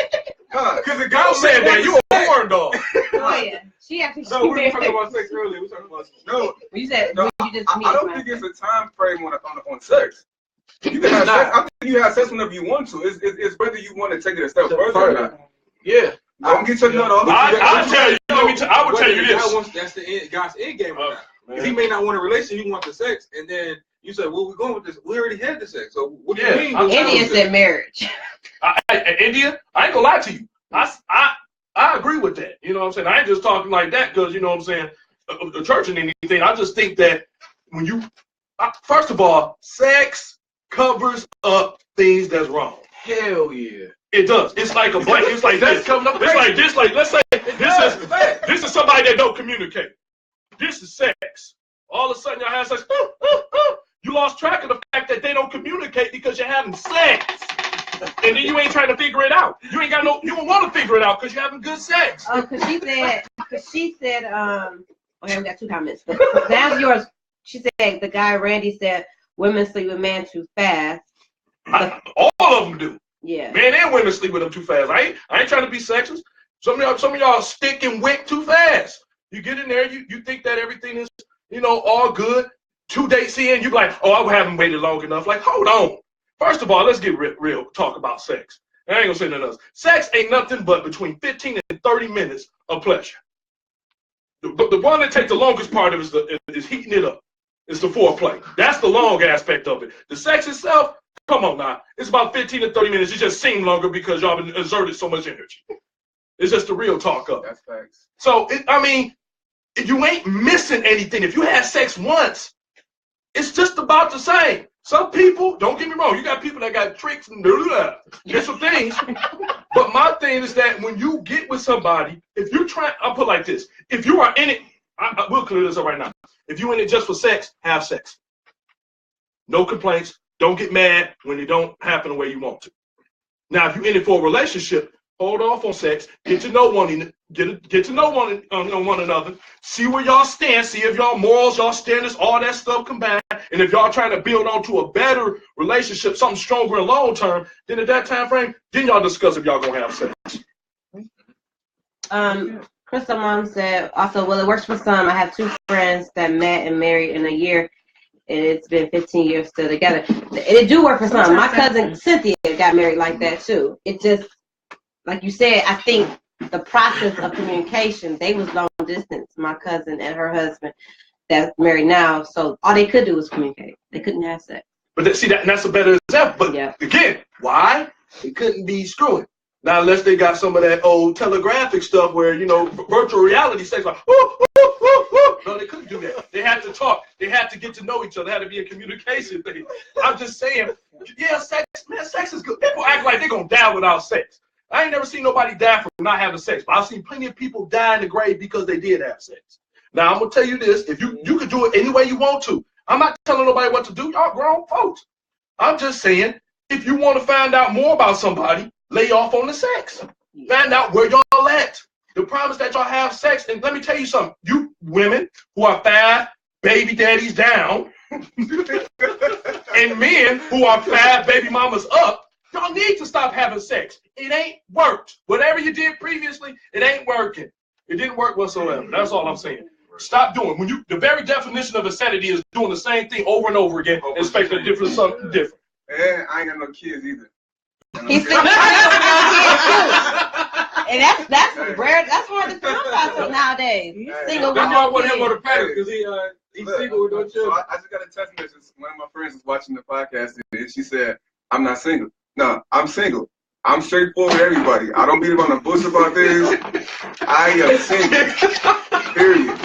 Because the guy Don't say that. You a porn dog. Oh yeah, she actually. No, we were talking about sex earlier. We were talking about No, You said no, you just meet. I don't think it's a time frame on sex. You can have sex. I think you have sex whenever you want to. It's whether you want to take it a step further or not. Yeah. Don't get your nut off. I tell you. I would tell you this. That's the end, God's end game or not. He may not want a relationship. He wants the sex, and then you say, "Well, we're going with this. We already had the sex. So what do you mean?" India said marriage. India, I ain't gonna lie to you. I agree with that. You know what I'm saying? I ain't just talking like that because, you know what I'm saying, the church and anything. I just think that when you, first of all, sex covers up things that's wrong. Hell yeah. It does. It's like a blanket. It's like this. It's like this. Like, let's say this is somebody that don't communicate. This is sex. All of a sudden, y'all have sex. You lost track of the fact that they don't communicate because you're having sex. And then you ain't trying to figure it out. You ain't got you don't want to figure it out because you're having good sex. Oh, because she said, okay, we got 2 comments. But that's yours. She said, the guy Randy said, women sleep with men too fast. All of them do. Yeah. Men and women sleep with them too fast. I ain't trying to be sexist. Some of y'all stick and wick too fast. You get in there, you think that everything is, all good. 2 dates in, you be like, oh, I haven't waited long enough. Like, hold on. First of all, let's get real. Talk about sex. I ain't gonna say nothing else. Sex ain't nothing but between 15 and 30 minutes of pleasure. The one that takes the longest part of it is heating it up. It's the foreplay. That's the long aspect of it. The sex itself, come on now. It's about 15 to 30 minutes. It just seems longer because y'all been exerted so much energy. It's just the real talk of it. That's facts. So, you ain't missing anything. If you had sex once, it's just about the same. Some people, don't get me wrong, you got people that got tricks and different things. But my thing is that when you get with somebody, if you're trying, I'll put it like this. If you are in it, I will clear this up right now. If you're in it just for sex, have sex. No complaints. Don't get mad when it don't happen the way you want to. Now, if you're in it for a relationship, hold off on sex. Get to know one another. See where y'all stand. See if y'all morals, y'all standards, all that stuff combined. And if y'all trying to build onto a better relationship, something stronger and long term, then at that time frame, then y'all discuss if y'all gonna have sex. Crystal Mom said, also, well, it works for some. I have 2 friends that met and married in a year, and it's been 15 years still together. It do work for some. My cousin Cynthia got married like that too. It just, like you said, I think the process of communication, they was long distance, my cousin and her husband that's married now, so all they could do was communicate. They couldn't have sex. But that's a better example. But again, why? They couldn't be screwing. Now, unless they got some of that old telegraphic stuff where, virtual reality sex, like, no, they couldn't do that. They had to talk. They had to get to know each other. It had to be a communication thing. I'm just saying, yeah, sex is good. People act like they're going to die without sex. I ain't never seen nobody die from not having sex, but I've seen plenty of people die in the grave because they did have sex. Now, I'm going to tell you this. If you can do it any way you want to. I'm not telling nobody what to do. Y'all grown folks. I'm just saying, if you want to find out more about somebody, lay off on the sex. Find out where y'all at. The problem is that y'all have sex. And let me tell you something. You women who are 5 baby daddies down and men who are 5 baby mamas up, y'all need to stop having sex. It ain't worked. Whatever you did previously, it ain't working. It didn't work whatsoever. That's all I'm saying. Stop doing. The very definition of insanity is doing the same thing over and over again, expecting something different. And I ain't got no kids either. He's single and that's rare. That's hard to come by nowadays. Single with That's why I no want him on kids. the panel because he's single with no So children. I just got a text message. One of my friends was watching the podcast and she said, "I'm not single." No, I'm single. I'm straightforward with everybody. I don't beat around the bush about this. I am single. Period.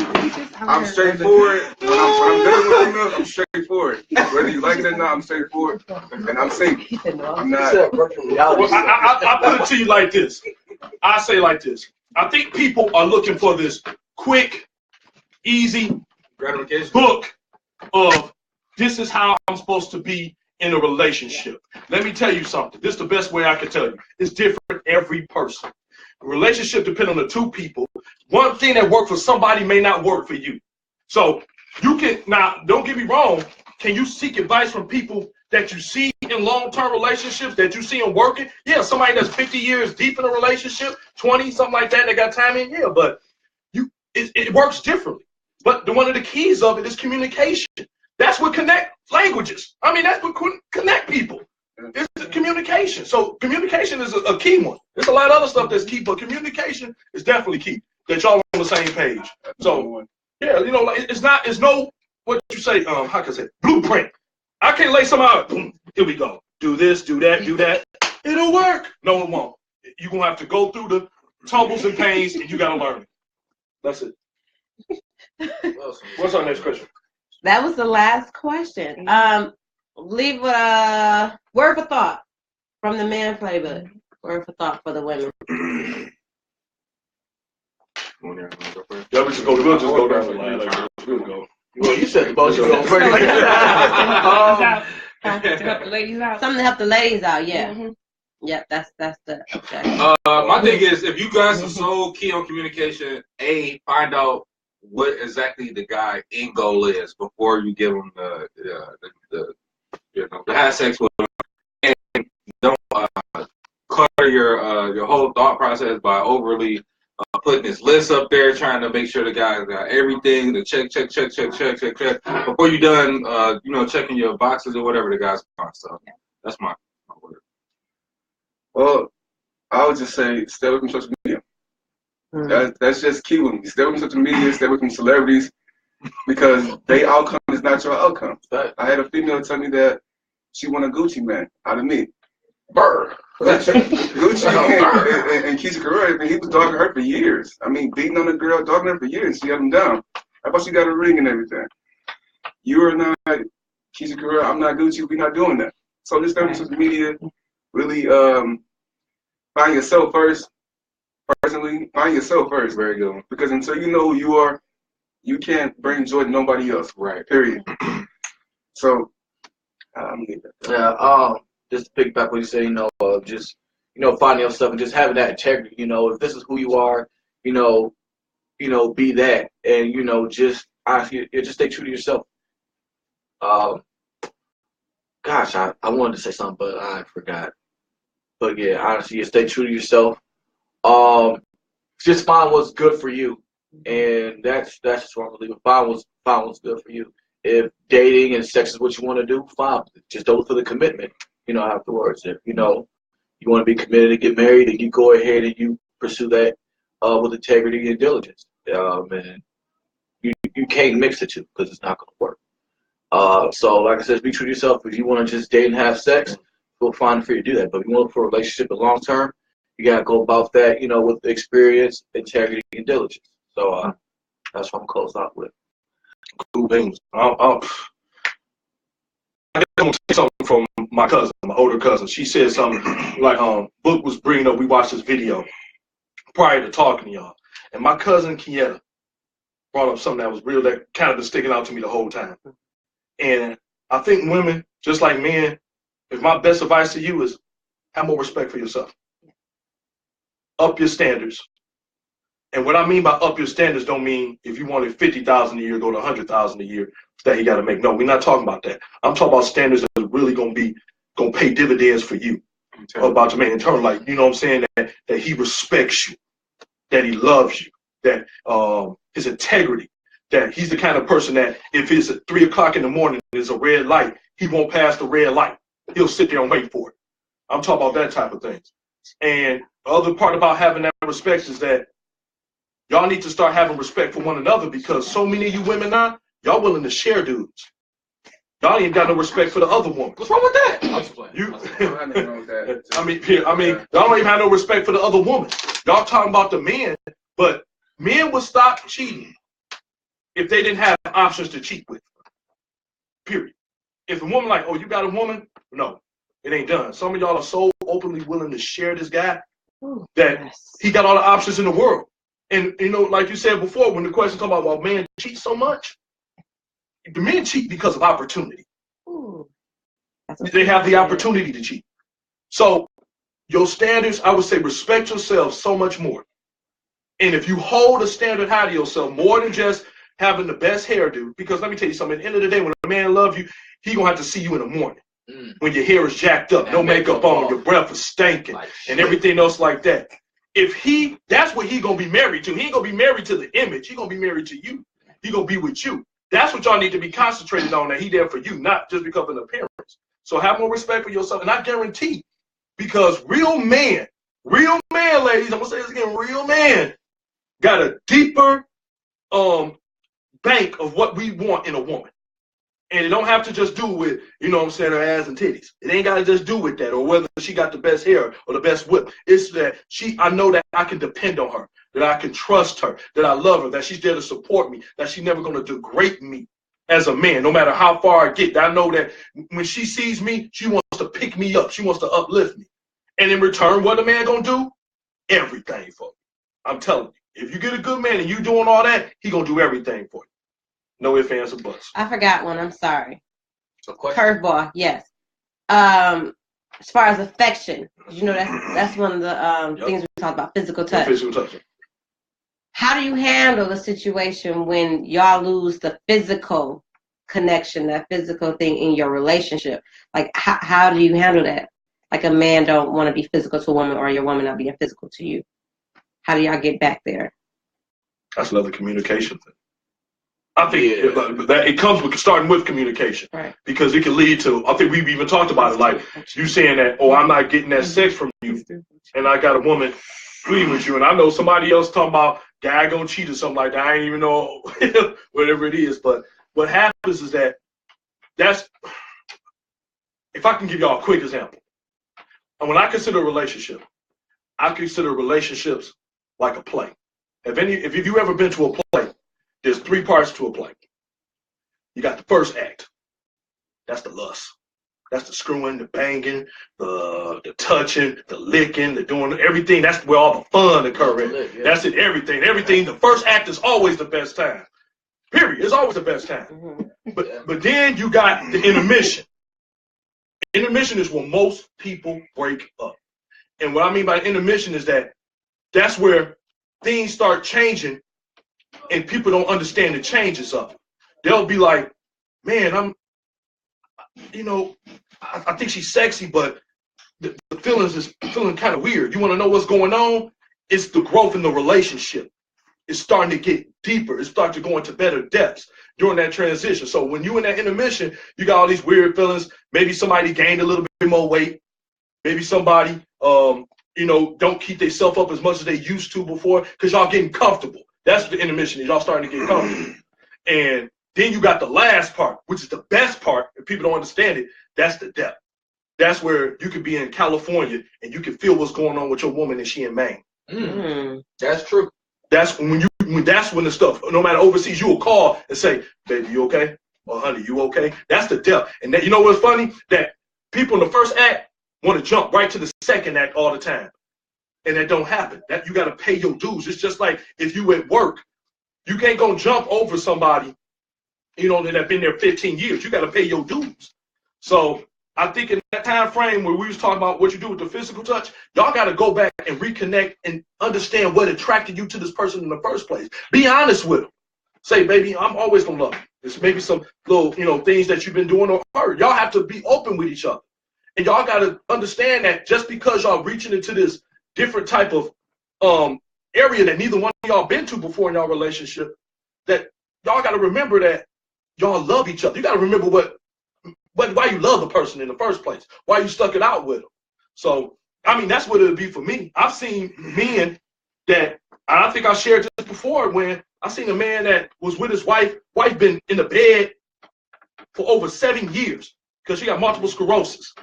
I'm straightforward. When I'm dealing with females, I'm straightforward. Whether you like it or not, I'm straightforward. And I'm single. I'm not. Well, I put it to you like this. I say like this. I think people are looking for this quick easy Gratification. book of this is how I'm supposed to be in a relationship. Let me tell you something. This is the best way I can tell you. It's different every person. A relationship depends on the two people. One thing that worked for somebody may not work for you. So you can, now don't get me wrong, can you seek advice from people that you see in long-term relationships, that you see them working? Yeah, somebody that's 50 years deep in a relationship, 20, something like that, they got time in, yeah, but it works differently. But one of the keys of it is communication. That's what connect languages. I mean, that's what connect people. It's the communication. So communication is a key one. There's a lot of other stuff that's key, but communication is definitely key. That y'all on the same page. So yeah, you know, like it's no what you say. How can I say blueprint? I can't lay something out. Boom, here we go. Do this, do that, do that. It'll work. No, it won't. You're gonna have to go through the tumbles and pains, and you gotta learn it. That's it. What's our next question? That was the last question. Leave a word for thought from the man playbook. Word for thought for the women. Yeah, we just go. We'll just go down the line. We'll go. Well, you said the boss. You go first. To help the ladies out. Something to help the ladies out. Yeah. Yeah, that's the objective. My thing is, if you guys are so key on communication, find out what exactly the guy end goal is before you give him the have sex with him, and don't clutter your whole thought process by overly putting this list up there, trying to make sure the guy's got everything to check before you're done. Checking your boxes or whatever the guy's on. So that's my word. Well, I would just say stay away from social media. That's just key with me. Stay away from social media, stay away from celebrities, because their outcome is not your outcome. I had a female tell me that she want a Gucci man out of me. Burr. Gucci and Keisha Carrera, I mean, he was dogging her for years. I mean, beating on a girl, dogging her for years. She had him down. How about she got a ring and everything? You are not Keisha Carrera, I'm not Gucci, we're not doing that. So just stay away from social media. Really find yourself first. Personally, find yourself first. Very good. Because until you know who you are, you can't bring joy to nobody else. Right. Period. So, I'm leaving that. Yeah. Just to piggyback what you say, just finding yourself and just having that integrity. If this is who you are, be that, and just honestly, just stay true to yourself. Gosh, I wanted to say something, but I forgot. But yeah, honestly, just stay true to yourself. Just find what's good for you, and that's just what I believe. Find what's good for you. If dating and sex is what you want to do, fine. Just don't look for the commitment. Afterwards, if you want to be committed and get married, then you go ahead and you pursue that with integrity and diligence. And you can't mix the two because it's not going to work. So, like I said, be true to yourself. If you want to just date and have sex, go find it for you to do that. But if you want to look for a relationship in long term, you gotta go about that, with experience, integrity, and diligence. So that's what I'm closed out with. Cool things. I want to say something from my cousin, my older cousin. She said something like, Book was bringing up, we watched this video prior to talking to y'all. And my cousin, Kieta, brought up something that was real, that kind of been sticking out to me the whole time. And I think women, just like men, if my best advice to you is have more respect for yourself. Up your standards. And what I mean by up your standards don't mean if you wanted $50,000 a year, go to $100,000 a year that you got to make. No, we're not talking about that. I'm talking about standards that are really gonna pay dividends for you. About your man in turn, like, you know what I'm saying, that he respects you, that he loves you, that his integrity, that he's the kind of person that if it's at 3 o'clock in the morning, there's a red light, he won't pass the red light. He'll sit there and wait for it. I'm talking about that type of things. And the other part about having that respect is that y'all need to start having respect for one another, because so many of you women now, y'all willing to share dudes. Y'all ain't got no respect for the other woman. What's wrong with that? I mean, y'all don't even have no respect for the other woman. Y'all talking about the men, but men would stop cheating if they didn't have options to cheat with. Period. If a woman like, oh, you got a woman? No, it ain't done. Some of y'all are so openly willing to share this guy that he got all the options in the world. And you know, like you said before, when the question talking about why men cheat so much, the men cheat because of opportunity. Ooh. They have the opportunity to cheat. So your standards, I would say, respect yourself so much more. And if you hold a standard high to yourself, more than just having the best hairdo, because let me tell you something, at the end of the day, when a man loves you, he gonna have to see you in the morning. When your hair is jacked up, no makeup on, your breath is stinking, and everything else like that. That's what he gonna be married to. He ain't gonna be married to the image. He gonna be married to you. He gonna be with you. That's what y'all need to be concentrated on, that he there for you, not just because of an appearance. So have more respect for yourself. And I guarantee, because real man, ladies, I'm gonna say this again, real man got a deeper bank of what we want in a woman. And it don't have to just do with, you know what I'm saying, her ass and titties. It ain't got to just do with that, or whether she got the best hair or the best whip. It's that I know that I can depend on her, that I can trust her, that I love her, that she's there to support me, that she's never going to degrade me as a man, no matter how far I get. I know that when she sees me, she wants to pick me up. She wants to uplift me. And in return, what a man going to do? Everything for me. I'm telling you, if you get a good man and you doing all that, he going to do everything for you. No ifs, ands, or buts. I forgot one. I'm sorry. So question. Curveball. Yes. As far as affection, you know that's one of the things we talk about. Physical touch. Physical touch. How do you handle a situation when y'all lose the physical connection, that physical thing in your relationship? Like, how do you handle that? Like, a man don't want to be physical to a woman, or your woman not being physical to you. How do y'all get back there? That's another communication thing. I think that it comes with starting with communication, right? Because it can lead to, I think we've even talked about it, like you saying that, oh, I'm not getting that sex from you, and I got a woman fleeing with you, and I know somebody else talking about guy gonna cheat or something like that. I ain't even know whatever it is, but what happens is that's if I can give y'all a quick example. And when I consider a relationship, I consider relationships like a play. If you ever been to a play, there's 3 parts to a play. You got the first act. That's the lust. That's the screwing, the banging, the touching, the licking, the doing everything. That's where all the fun occurs. Yeah. That's it, everything. Everything. The first act is always the best time. Period. It's always the best time. Mm-hmm. But then you got the intermission. Intermission is when most people break up. And what I mean by intermission is that's where things start changing and people don't understand the changes of it. They'll be like, man, I think she's sexy, but the feelings is feeling kind of weird. You want to know what's going on? It's the growth in the relationship. It's starting to get deeper. It's starting to go into better depths during that transition. So when you in that intermission, you got all these weird feelings. Maybe somebody gained a little bit more weight. Maybe somebody, don't keep themselves up as much as they used to before because y'all getting comfortable. That's what the intermission is. Y'all starting to get comfortable. And then you got the last part, which is the best part. If people don't understand it, that's the depth. That's where you could be in California and you can feel what's going on with your woman and she in Maine. That's true. That's when the stuff, no matter overseas, you will call and say, baby, you okay? Or honey, you okay? That's the depth. And that, you know what's funny? That people in the first act want to jump right to the second act all the time. And that don't happen. That you got to pay your dues. It's just like if you at work, you can't go jump over somebody, that have been there 15 years. You got to pay your dues. So I think in that time frame where we was talking about what you do with the physical touch, y'all got to go back and reconnect and understand what attracted you to this person in the first place. Be honest with them. Say, baby, I'm always gonna love you. There's maybe some little, things that you've been doing or hurt. Y'all have to be open with each other. And y'all got to understand that just because y'all reaching into this different type of area that neither one of y'all been to before in y'all relationship, that y'all got to remember that y'all love each other. You got to remember why you love the person in the first place, why you stuck it out with them. So, that's what it would be for me. I've seen men that, I think I shared this before, when I seen a man that was with his wife been in the bed for over 7 years because she got multiple sclerosis.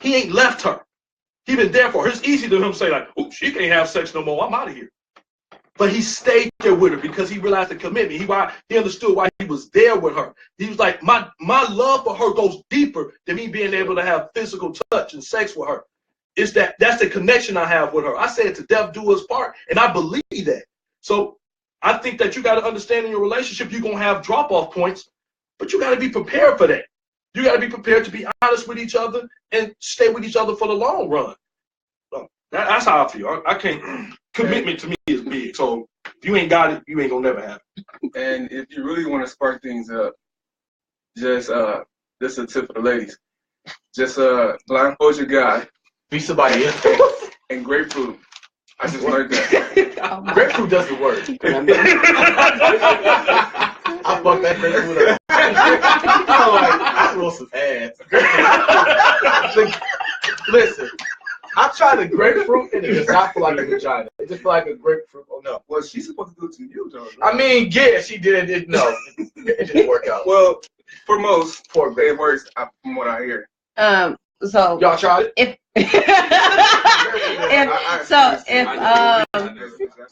He ain't left her. He been there for her. It's easy to him say like, "Ooh, she can't have sex no more. I'm out of here." But he stayed there with her because he realized the commitment. He understood why he was there with her. He was like, my love for her goes deeper than me being able to have physical touch and sex with her. That's the connection I have with her. I said to death do us part, and I believe that. So I think that you got to understand in your relationship, you're going to have drop-off points, but you got to be prepared for that. You got to be prepared to be honest with each other and stay with each other for the long run. So that's how I feel. I can't. Commitment to me is big. So if you ain't got it, you ain't gonna never have it. And if you really want to spark things up, just this is a tip for the ladies. Just blindfold your guy. Be somebody else. And grapefruit. I just learned that. Grapefruit doesn't work. I fucked that grapefruit up. I'm like, I want some ass. Listen, I tried the grapefruit and it does not feel like a vagina. It just feel like a grapefruit. Oh no. Well, she's supposed to do it to you, though. Right? I mean, yeah, she did. It didn't work out. Well, for most, it works from what I hear. So y'all tried it?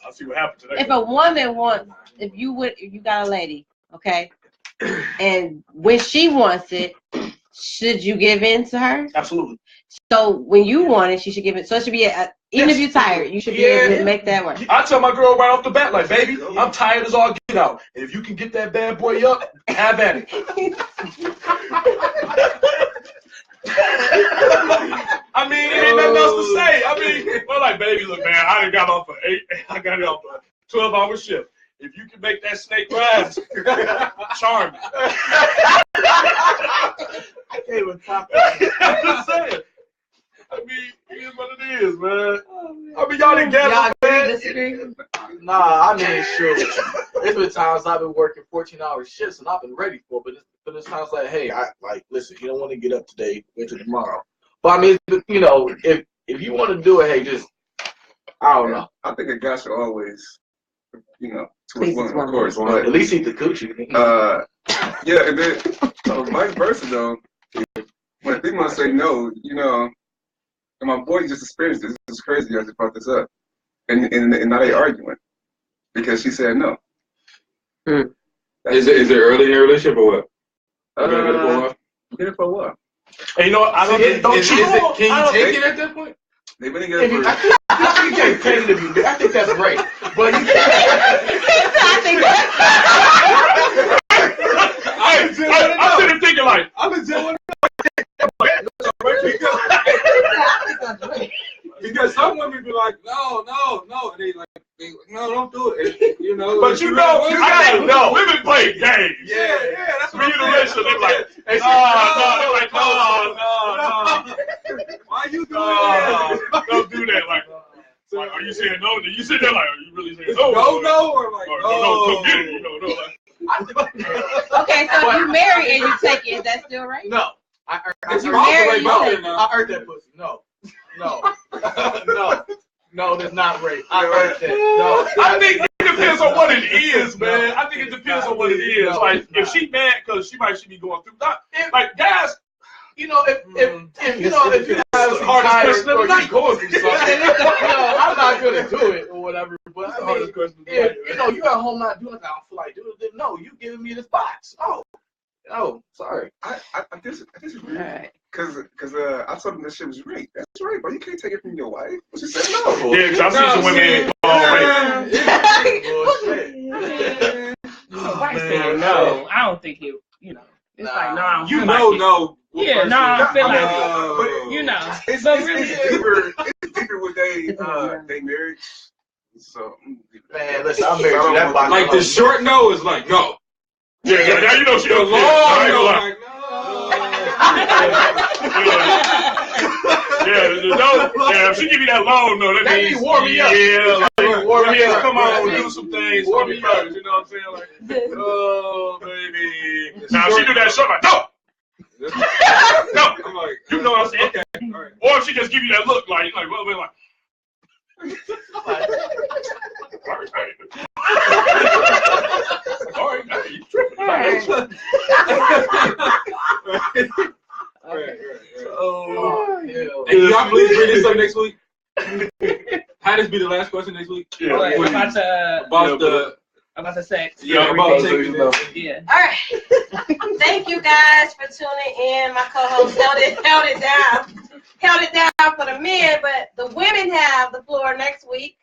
I'll see what happens today. If a woman wants, if you got a lady, okay, and when she wants it, should you give in to her? Absolutely. So when you want it, she should give it. So it should be even if you're tired, you should be able to make that work. I tell my girl right off the bat, like, baby, I'm tired as all get out. And if you can get that bad boy up, have at it. I mean, it ain't nothing else to say. I mean, we're like, baby, look, man, I done got off for 8. I got it off a 12-hour shift. If you can make that snake rise, charm me. I can't even talk. I'm just saying. I mean, it is what it is, man. I mean, y'all didn't get it, man. Disagree? Nah, I mean, sure. There's been times I've been working 14-hour shifts and I've been ready for it, but it's times like, hey, listen, you don't want to get up today, wait till tomorrow. But I mean, you know, if you want to do it, hey, just, I don't know. I think a guy should always, you know, to Please, his woman, of course. But at least eat the coochie. Yeah, and then vice versa though. When a female say no, you know, and my boy just experienced this. This is crazy. I just brought this up, and now they arguing because she said no. Is it early in your relationship or what? Get it for a while. And you know what? I don't cheat. Can you take it at that point? They've been together for. I think that's petty to me. I think that's right. But you can't. I'm sitting thinking like, I'm in jail. Because some women be like, no, and they like, no, don't do it. And, you know, but you know, women play games. Yeah, that's what I'm saying. They're like, no. Why you doing that? Don't do that. Like, are you saying no? You sit there like, are you really saying no? No, or like, no, come get it. You know, no. Okay, so if you marry and you take it, is that still right? No. I heard that pussy. No, that's not rape. I heard that. No. I think it depends on what it is, man. I think it depends on what it is. Like, if she mad because she might be going through that. Like, guys, you know, if you have some hardest question or of the night going through something. I'm not gonna do it or whatever. But I mean, if you know you're at home not doing that, I feel like doing it. No, you giving me this box. Oh, sorry. I disagree. Right. Cause I told him that shit was rape. That's rape, bro. You can't take it from your wife. But she said no. Yeah, because I've seen some women Wife saying no. I don't think you know. It's like, no, I don't you feel know, like no. Yeah, no, I feel like you know. It's deeper with they marriage. So man, listen, I'm married to that box. Like the short no is like no. Yeah, now you know she The don't long no like, like no. Yeah, if she give you that long no, that means warm me up. Yeah, like, warm me up. Come on, do some things. Warm me up. You know what I'm saying? Like, oh, baby. Now if she do that short, like, no. No. I'm like, You know what I'm saying? Okay. All right. Or if she just give you that look, like, well, we're like. Sorry, you tripping. Right. Hey, y'all please bring this up next week. Have this be the last question next week. Yeah. Like, about the sex. Yeah, about taking it. Yeah. All right. Thank you guys for tuning in. My co-host held it down for the men, but the women have the floor next week.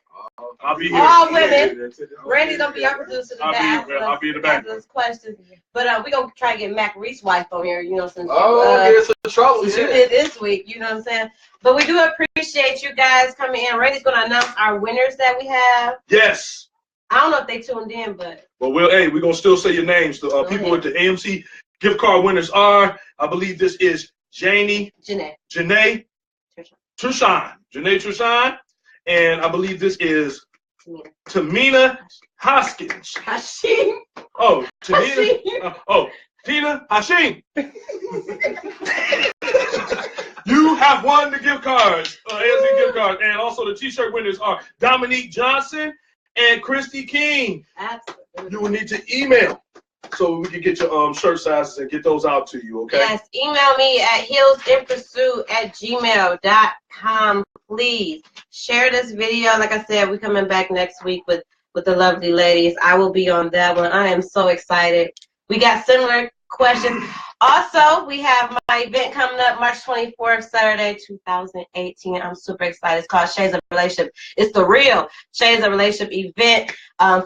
I'll be here. All women. Randy's gonna be our producer today. I'll be in the back. Those questions. But we gonna try to get Mack Reese's wife on here, you know, since get some trouble. you did this week, you know what I'm saying? But we do appreciate you guys coming in. Randy's gonna announce our winners that we have. Yes. I don't know if they tuned in, but we're gonna still say your names. The people with the AMC gift card winners are, I believe this is Janae Trushan, and I believe this is Tamina Hoskins. Hashim. Oh, Tamina. Tina Hashim. You have won the gift cards, AMC gift cards, and also the T-shirt winners are Dominique Johnson and Christy King. Absolutely. You will need to email so we can get your shirt sizes and get those out to you, okay? Yes, email me at heelsinpursuit@gmail.com, please. Share this video. Like I said, we're coming back next week with the lovely ladies. I will be on that one. I am so excited. We got similar questions. Also, we have my event coming up March 24th, Saturday, 2018. I'm super excited. It's called Shades of Relationship. It's the real Shades of Relationship event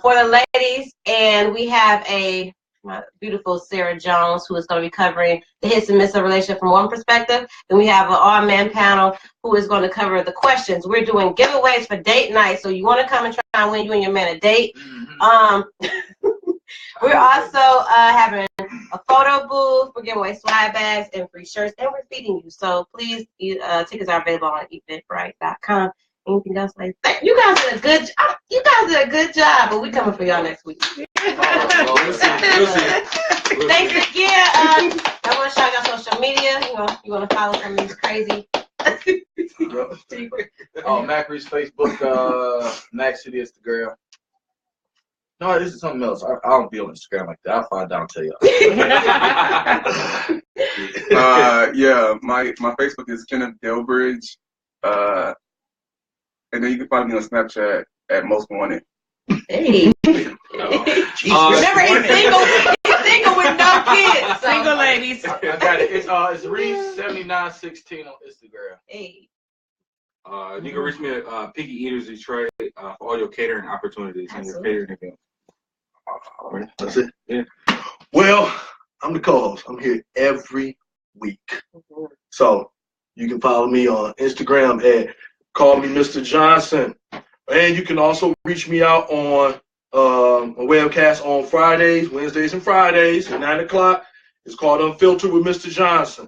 for the ladies. And we have my beautiful Sarah Jones, who is going to be covering the hits and misses of relationship from one perspective. Then we have an all-man panel who is going to cover the questions. We're doing giveaways for date night. So you want to come and try and win you and your man a date. We're also having a photo booth. We're giving away swag bags and free shirts, and we're feeding you. So please, tickets are available on eventbrite.com. Anything else? You guys did a good. You guys did a good job, but we coming for y'all next week. Thanks again. I want to shout out social media. You want to follow some of these crazy. Mack Reese Facebook. Mack City is the girl. No, this is something else. I don't be on Instagram like that. I'll find out and tell y'all. My Facebook is Kenneth Delbridge. And then you can find me on Snapchat at Most Wanted. Hey. Remember, he's single. He's single with no kids. Single ladies. I got it. It's Reese7916 on Instagram. Hey. You can reach me at Picky Eaters Detroit for all your catering opportunities and your catering events. That's it. Yeah. Well, I'm the co-host. I'm here every week. So you can follow me on Instagram at Call Me Mr. Johnson. And you can also reach me out on a webcast on Fridays, Wednesdays and Fridays at 9 o'clock. It's called Unfiltered with Mr. Johnson.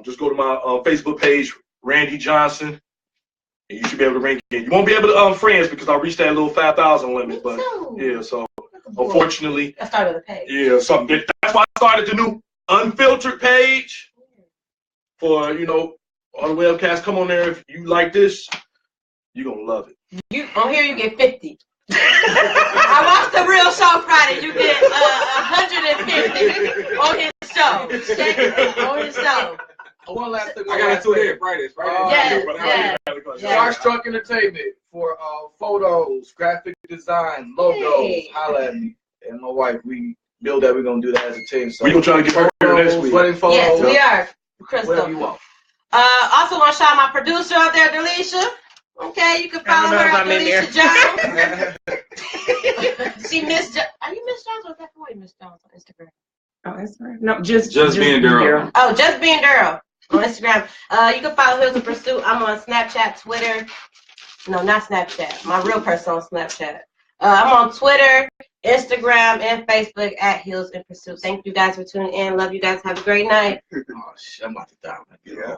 Just go to my Facebook page, Randy Johnson, and you should be able to ring in. You won't be able to friends because I reached that little 5,000 limit. But yeah, so unfortunately, I started the page. Yeah, something. That's why I started the new Unfiltered page for all the webcasts. Come on there if you like this, you're gonna love it. On here you get 50. I watched the real show Friday. You get 150 on his show. On his show. One last thing. I got to tune in Fridays. Yes. Starstruck Entertainment for photos, graphic design, logos. Hey. Holla at me and my wife. We build that. We're gonna do that as a team. So We're gonna try to get her here next week. Wedding photos. Yes, we are. Crystal. Whatever you want. Also want to shout out my producer out there, Delisha. Okay, you can follow her at Delisha Jones. She Miss Jones. Are you Miss Jones or is that boy Miss Jones on Instagram? Oh, Instagram? No, just being Daryl. Oh, just being Daryl on Instagram. You can follow Heels in Pursuit. I'm on Snapchat, Twitter. No, not Snapchat. My real person on Snapchat. I'm on Twitter, Instagram, and Facebook at Heels in Pursuit. Thank you guys for tuning in. Love you guys. Have a great night. Oh shit, I'm about to die. Yeah.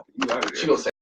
She gonna say